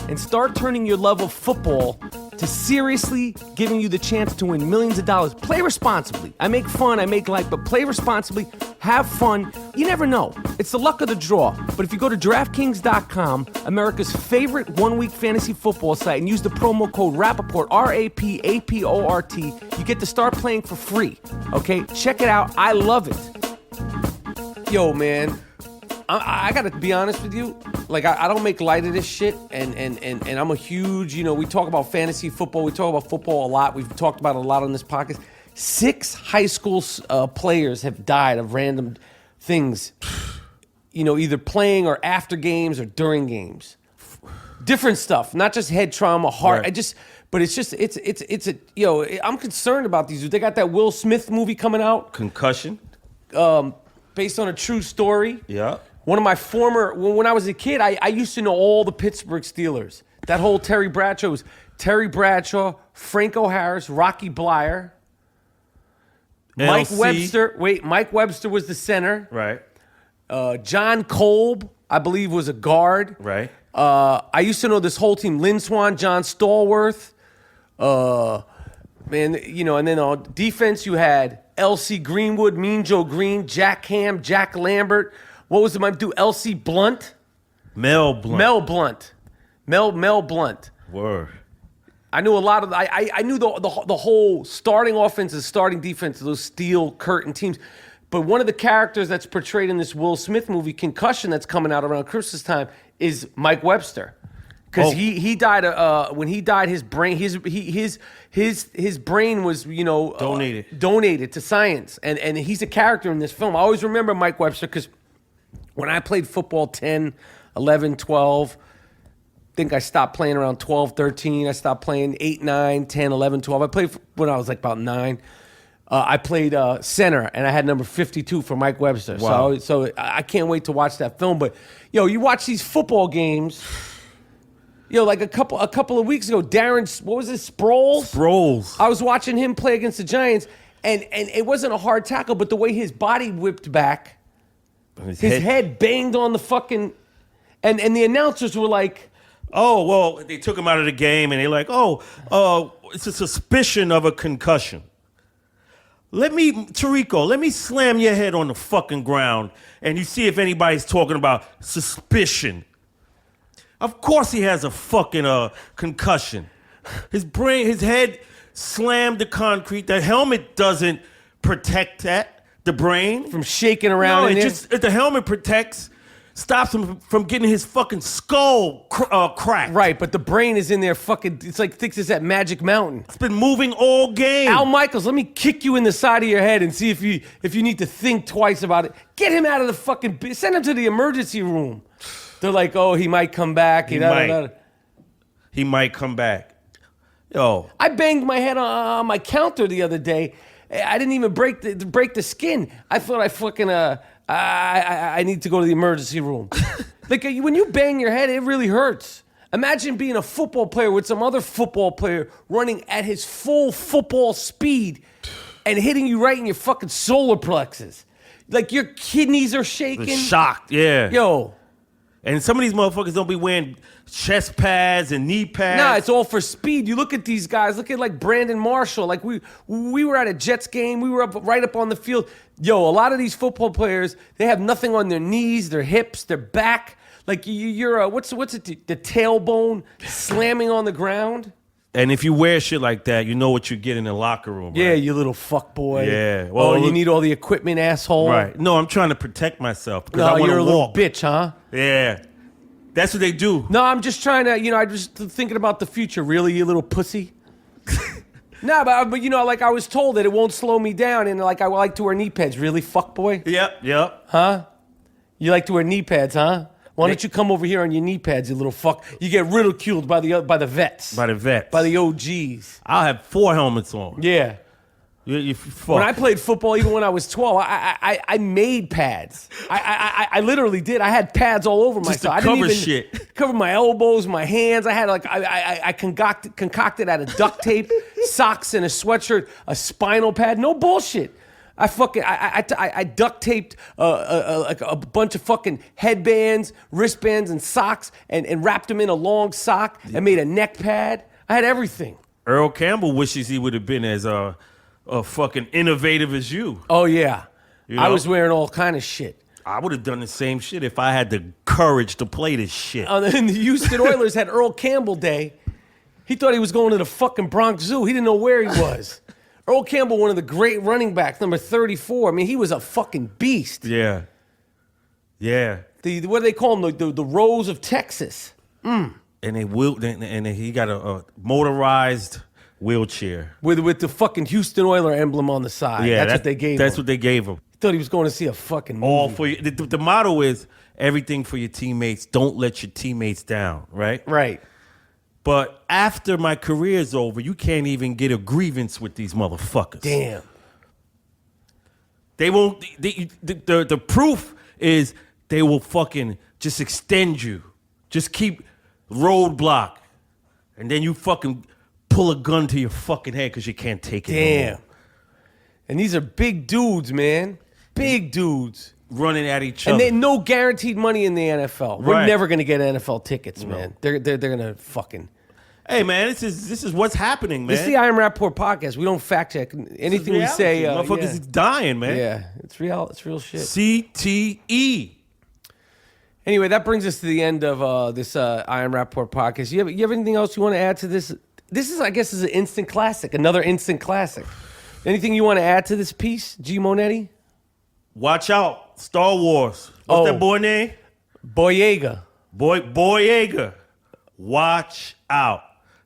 [SPEAKER 1] and start turning your love of football to seriously giving you the chance to win millions of dollars. Play responsibly. I make fun, I make light, but play responsibly, have fun. You never know. It's the luck of the draw. But if you go to DraftKings.com, America's favorite 1 week fantasy football site, and use the promo code Rapaport, RAPAPORT, you get to start playing for free. Okay? Check it out. I love it. Yo, man. I gotta be honest with you. Like, I don't make light of this shit, and I'm a huge, we talk about fantasy football. We talk about football a lot. We've talked about it a lot on this podcast. 6 high school players have died of random things, either playing or after games or during games. Different stuff, not just head trauma, heart.
[SPEAKER 4] Right.
[SPEAKER 1] I'm concerned about these. They got that Will Smith movie coming out.
[SPEAKER 4] Concussion.
[SPEAKER 1] Based on a true story.
[SPEAKER 4] Yeah.
[SPEAKER 1] One of my when I was a kid, I used to know all the Pittsburgh Steelers. That whole Terry Bradshaw was Terry Bradshaw, Franco Harris, Rocky Blyer, Mike
[SPEAKER 4] LC.
[SPEAKER 1] Webster. Wait, Mike Webster was the center.
[SPEAKER 4] Right.
[SPEAKER 1] John Kolb, I believe, was a guard.
[SPEAKER 4] Right.
[SPEAKER 1] I used to know this whole team: Lynn Swan, John Stallworth. And then on defense you had LC Greenwood, Mean Joe Green, Jack Ham, Jack Lambert. What was the dude? LC Blunt?
[SPEAKER 4] Mel Blunt.
[SPEAKER 1] Mel Blunt.
[SPEAKER 4] Word.
[SPEAKER 1] I knew a lot of I knew the whole starting offense and starting defense of those steel curtain teams. But one of the characters that's portrayed in this Will Smith movie, Concussion, that's coming out around Christmas time, is Mike Webster. Because he died when he died, his brain his brain was donated to science, and he's a character in this film. I always remember Mike Webster because when I played football 10, 11, 12, I think I stopped playing around 12, 13. I stopped playing 8, 9, 10, 11, 12. I played when I was like about 9. I played center, and I had number 52 for Mike Webster.
[SPEAKER 4] Wow.
[SPEAKER 1] So I can't wait to watch that film. But, you watch these football games. Like a couple of weeks ago, Darren, what was it, Sproles? I was watching him play against the Giants, and it wasn't a hard tackle, but the way his body whipped back, his head banged on the fucking, and the announcers were like,
[SPEAKER 4] oh, well, they took him out of the game, and they're like, it's a suspicion of a concussion. Let me slam your head on the fucking ground, and you see if anybody's talking about suspicion. Of course he has a fucking concussion. His head slammed the concrete. The helmet doesn't protect the brain
[SPEAKER 1] from shaking around.
[SPEAKER 4] No, the helmet stops him from getting his fucking skull cracked.
[SPEAKER 1] Right, but the brain is in there fucking, it's like thinks it's at Magic Mountain.
[SPEAKER 4] It's been moving all game.
[SPEAKER 1] Al Michaels, let me kick you in the side of your head and see if you need to think twice about it. Get him out of the fucking, send him to the emergency room. They're like, oh, he might come back.
[SPEAKER 4] He might come back. Yo.
[SPEAKER 1] I banged my head on my counter the other day. I didn't even break the skin. I thought I need to go to the emergency room. Like, when you bang your head, it really hurts. Imagine being a football player with some other football player running at his full football speed and hitting you right in your fucking solar plexus. Like, your kidneys are shaking.
[SPEAKER 4] They're shocked, yeah.
[SPEAKER 1] Yo.
[SPEAKER 4] And some of these motherfuckers don't be wearing chest pads and knee pads.
[SPEAKER 1] Nah, it's all for speed. You look at these guys. Look at like Brandon Marshall. Like we were at a Jets game. We were right up on the field. Yo, a lot of these football players, they have nothing on their knees, their hips, their back. Like you're what's it? The tailbone slamming on the ground.
[SPEAKER 4] And if you wear shit like that, you know what you get in the locker room.
[SPEAKER 1] Yeah,
[SPEAKER 4] right?
[SPEAKER 1] you little fuck boy.
[SPEAKER 4] Yeah.
[SPEAKER 1] Well,
[SPEAKER 4] Well,
[SPEAKER 1] you need all the equipment, asshole.
[SPEAKER 4] Right. No, I'm trying to protect myself because
[SPEAKER 1] No,
[SPEAKER 4] I want
[SPEAKER 1] you're
[SPEAKER 4] to
[SPEAKER 1] a little
[SPEAKER 4] walk.
[SPEAKER 1] bitch, huh?
[SPEAKER 4] Yeah. That's what they do.
[SPEAKER 1] No, I'm just trying to, I'm just thinking about the future. Really, you little pussy? No, but like I was told that it won't slow me down, and like I like to wear knee pads. Really, fuck boy?
[SPEAKER 4] Yep.
[SPEAKER 1] Huh? You like to wear knee pads, huh? Why don't you come over here on your knee pads, you little fuck? You get ridiculed by the vets.
[SPEAKER 4] By the vets.
[SPEAKER 1] By the OGs.
[SPEAKER 4] I'll have 4 helmets on.
[SPEAKER 1] Yeah.
[SPEAKER 4] You fuck.
[SPEAKER 1] When I played football, even when I was 12, I made pads. I literally did. I had pads all over
[SPEAKER 4] Just to
[SPEAKER 1] myself.
[SPEAKER 4] cover
[SPEAKER 1] I didn't even
[SPEAKER 4] shit.
[SPEAKER 1] cover my elbows, my hands. I had I concocted out of duct tape, socks, and a sweatshirt, a spinal pad. No bullshit. I duct taped like a bunch of fucking headbands, wristbands, and socks, and wrapped them in a long sock and made a neck pad. I had everything.
[SPEAKER 4] Earl Campbell wishes he would have been as fucking innovative as you.
[SPEAKER 1] Oh yeah,
[SPEAKER 4] You
[SPEAKER 1] I
[SPEAKER 4] know?
[SPEAKER 1] was wearing all kind of shit.
[SPEAKER 4] I would have done the same shit if I had the courage to play this shit.
[SPEAKER 1] And the Houston Oilers had Earl Campbell Day. He thought he was going to the fucking Bronx Zoo. He didn't know where he was. Earl Campbell, one of the great running backs, number 34. I mean, he was a fucking beast.
[SPEAKER 4] Yeah.
[SPEAKER 1] What do they call him? The Rose of Texas.
[SPEAKER 4] And he got a motorized wheelchair.
[SPEAKER 1] With the fucking Houston Oiler emblem on the side.
[SPEAKER 4] Yeah,
[SPEAKER 1] That's what they gave him.
[SPEAKER 4] That's what they gave him.
[SPEAKER 1] He thought he was going to see a fucking movie.
[SPEAKER 4] All for you. The motto is everything for your teammates. Don't let your teammates down, right?
[SPEAKER 1] Right.
[SPEAKER 4] But after my career's over, you can't even get a grievance with these motherfuckers.
[SPEAKER 1] Damn.
[SPEAKER 4] They won't. The proof is they will fucking just extend you. Just keep roadblock. And then you fucking pull a gun to your fucking head because you can't take it
[SPEAKER 1] Damn.
[SPEAKER 4] anymore.
[SPEAKER 1] And these are big dudes, man. Big dudes.
[SPEAKER 4] Running at each
[SPEAKER 1] And
[SPEAKER 4] other.
[SPEAKER 1] they no guaranteed money in the NFL. We're
[SPEAKER 4] Right.
[SPEAKER 1] never going to get NFL tickets, man. They're going to fucking...
[SPEAKER 4] Hey, man, this is what's happening, man.
[SPEAKER 1] This is the I Am Rapaport podcast. We don't fact check anything we say.
[SPEAKER 4] Motherfuckers
[SPEAKER 1] yeah.
[SPEAKER 4] is dying, man.
[SPEAKER 1] Yeah, it's real. It's real shit.
[SPEAKER 4] CTE.
[SPEAKER 1] Anyway, that brings us to the end of this I Am Rapaport podcast. You have anything else you want to add to this? This is, I guess, is an instant classic. Another instant classic. Anything you want to add to this piece, G. Monetti?
[SPEAKER 4] Watch out, Star Wars. What's that boy name?
[SPEAKER 1] Boyega.
[SPEAKER 4] Boyega. Watch out.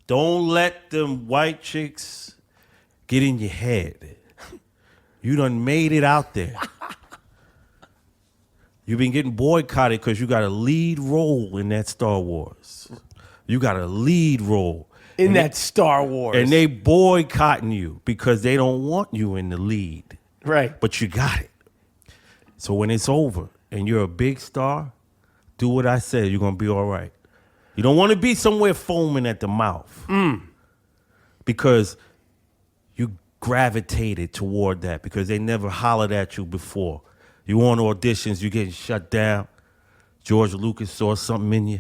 [SPEAKER 4] Don't let them white chicks get in your head. You done made it out there. You've been getting boycotted because you got a lead role in that Star Wars. You got a lead role.
[SPEAKER 1] In that Star Wars.
[SPEAKER 4] And they boycotting you because they don't want you in the lead.
[SPEAKER 1] Right.
[SPEAKER 4] But you got it. So when it's over and you're a big star, do what I said. You're going to be all right. You don't want to be somewhere foaming at the mouth. Because you gravitated toward that because they never hollered at you before. You on auditions, you getting shut down. George Lucas saw something in you,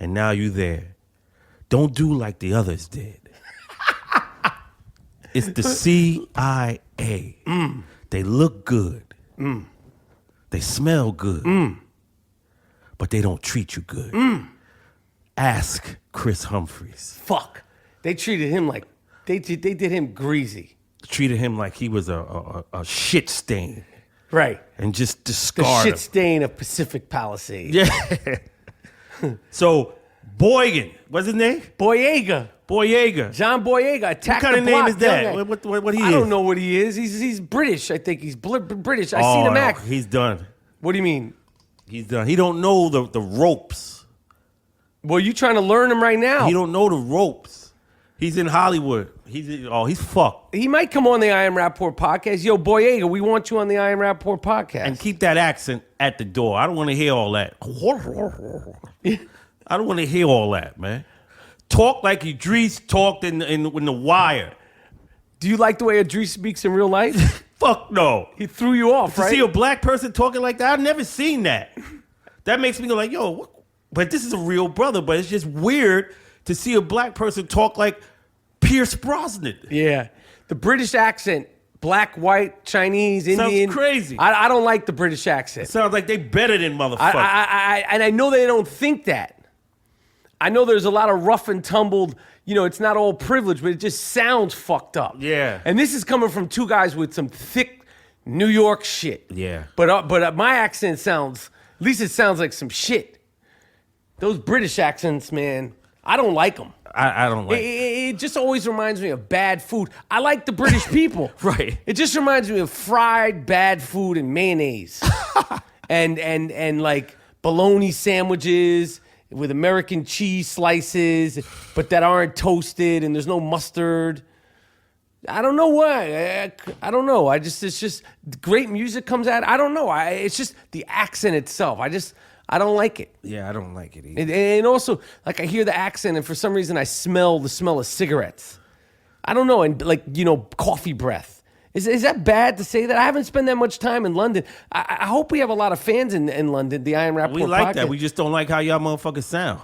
[SPEAKER 4] and now you there. Don't do like the others did. It's the CIA. They look good. They smell good. But they don't treat you good. Ask Chris Humphries.
[SPEAKER 1] Fuck. They treated him like, they did him greasy.
[SPEAKER 4] Treated him like he was a shit stain.
[SPEAKER 1] Right.
[SPEAKER 4] And just
[SPEAKER 1] The
[SPEAKER 4] discard
[SPEAKER 1] shit
[SPEAKER 4] him.
[SPEAKER 1] stain of Pacific Palisades.
[SPEAKER 4] Yeah. So, Boygan, what's his name?
[SPEAKER 1] Boyega.
[SPEAKER 4] Boyega.
[SPEAKER 1] John Boyega attacked
[SPEAKER 4] What kind
[SPEAKER 1] the
[SPEAKER 4] of name
[SPEAKER 1] block,
[SPEAKER 4] is that?
[SPEAKER 1] young guy.
[SPEAKER 4] What he
[SPEAKER 1] I
[SPEAKER 4] is?
[SPEAKER 1] don't know what he is. He's British. I think he's British. I seen him
[SPEAKER 4] no,
[SPEAKER 1] act.
[SPEAKER 4] he's done.
[SPEAKER 1] What do you mean?
[SPEAKER 4] He's done. He don't know the ropes.
[SPEAKER 1] Well, you trying to learn him right now.
[SPEAKER 4] He don't know the ropes. He's in Hollywood. He's fucked.
[SPEAKER 1] He might come on the I Am Rapaport podcast. Yo, Boyega, we want you on the I Am Rapaport podcast.
[SPEAKER 4] And keep that accent at the door. I don't want to hear all that. I don't want to hear all that, man. Talk like Idris talked in The Wire.
[SPEAKER 1] Do you like the way Idris speaks in real life?
[SPEAKER 4] Fuck no.
[SPEAKER 1] He threw you off,
[SPEAKER 4] To
[SPEAKER 1] right?
[SPEAKER 4] see a black person talking like that, I've never seen that. That makes me go like, yo, what? But this is a real brother, but it's just weird to see a black person talk like Pierce Brosnan.
[SPEAKER 1] Yeah. The British accent, black, white, Chinese, Indian.
[SPEAKER 4] crazy.
[SPEAKER 1] I don't like the British accent.
[SPEAKER 4] Sounds like they better than motherfuckers.
[SPEAKER 1] And I know they don't think that. I know there's a lot of rough and tumbled, it's not all privilege, but it just sounds fucked up.
[SPEAKER 4] Yeah.
[SPEAKER 1] And this is coming from two guys with some thick New York shit.
[SPEAKER 4] Yeah.
[SPEAKER 1] But my accent sounds, at least it sounds like some shit. Those British accents, man, I don't like them.
[SPEAKER 4] I don't like
[SPEAKER 1] It just always reminds me of bad food. I like the British people.
[SPEAKER 4] Right.
[SPEAKER 1] It just reminds me of fried bad food and mayonnaise. and like bologna sandwiches with American cheese slices, but that aren't toasted and there's no mustard. I don't know why. I don't know. It's just great music comes out. I don't know. It's just the accent itself. I don't like it.
[SPEAKER 4] Yeah, I don't like it either.
[SPEAKER 1] And also, like, I hear the accent, and for some reason, I smell the smell of cigarettes. I don't know, and coffee breath. Is that bad to say that? I haven't spent that much time in London. I hope we have a lot of fans in London, the Iron Rapaport
[SPEAKER 4] We like
[SPEAKER 1] podcast.
[SPEAKER 4] that. We just don't like how y'all motherfuckers sound.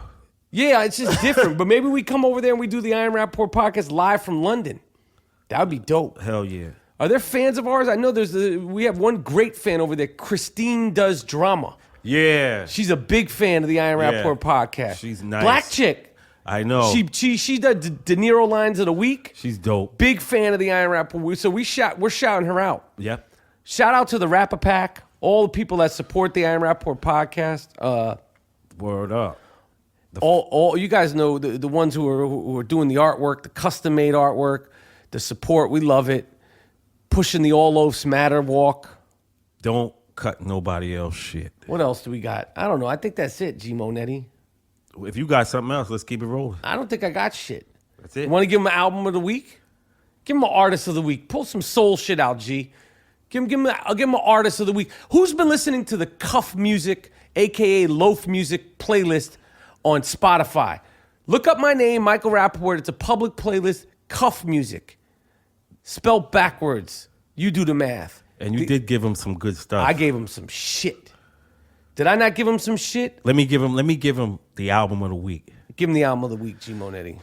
[SPEAKER 1] Yeah, it's just different. But maybe we come over there and we do the Iron Rapaport podcast live from London. That would be dope.
[SPEAKER 4] Hell yeah.
[SPEAKER 1] Are there fans of ours? I know we have one great fan over there. Christine Does Drama.
[SPEAKER 4] Yeah.
[SPEAKER 1] She's a big fan of the Iron
[SPEAKER 4] Yeah.
[SPEAKER 1] Rapaport podcast.
[SPEAKER 4] She's nice.
[SPEAKER 1] Black chick.
[SPEAKER 4] I know.
[SPEAKER 1] She does De Niro lines of the week.
[SPEAKER 4] She's dope.
[SPEAKER 1] Big fan of the Iron Rapaport. So we're shouting her out.
[SPEAKER 4] Yep.
[SPEAKER 1] Shout out to the Rapapack, all the people that support the Iron Rapaport podcast.
[SPEAKER 4] Word up.
[SPEAKER 1] All you guys know the ones who are doing the artwork, the custom made artwork, the support. We love it. Pushing the All Loafs Matter walk.
[SPEAKER 4] Don't cut nobody else shit.
[SPEAKER 1] What else do we got? I don't know. I think that's it, G Monetti.
[SPEAKER 4] If you got something else, let's keep it rolling.
[SPEAKER 1] I don't think I got shit.
[SPEAKER 4] That's it.
[SPEAKER 1] You want to give him an album of the week? Give him an artist of the week. Pull some soul shit out, G. I'll give him an artist of the week. Who's been listening to the Cuff Music, a.k.a. Loaf Music playlist on Spotify? Look up my name, Michael Rapaport. It's a public playlist, Cuff Music. Spelled backwards. You do the math.
[SPEAKER 4] And you did give him some good stuff.
[SPEAKER 1] I gave him some shit. Did I not give him some shit?
[SPEAKER 4] Let me give him the album of the week.
[SPEAKER 1] Give him the album of the week, G Monetti.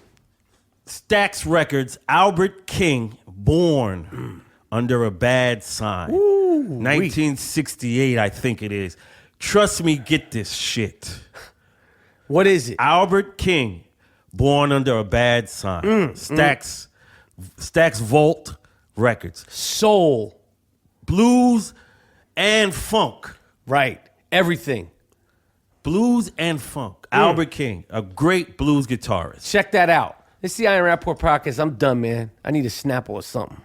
[SPEAKER 4] Stax Records, Albert King, Born Under a Bad Sign. 1968, I think it is. Trust me, get this shit.
[SPEAKER 1] What is it?
[SPEAKER 4] Albert King, Born Under a Bad Sign. Stax Vault Records.
[SPEAKER 1] Soul.
[SPEAKER 4] Blues and funk.
[SPEAKER 1] Right. Everything.
[SPEAKER 4] Blues and funk. Albert King, a great blues guitarist.
[SPEAKER 1] Check that out. This is the Iron Rapaport podcast. I'm done, man. I need a Snapple or something.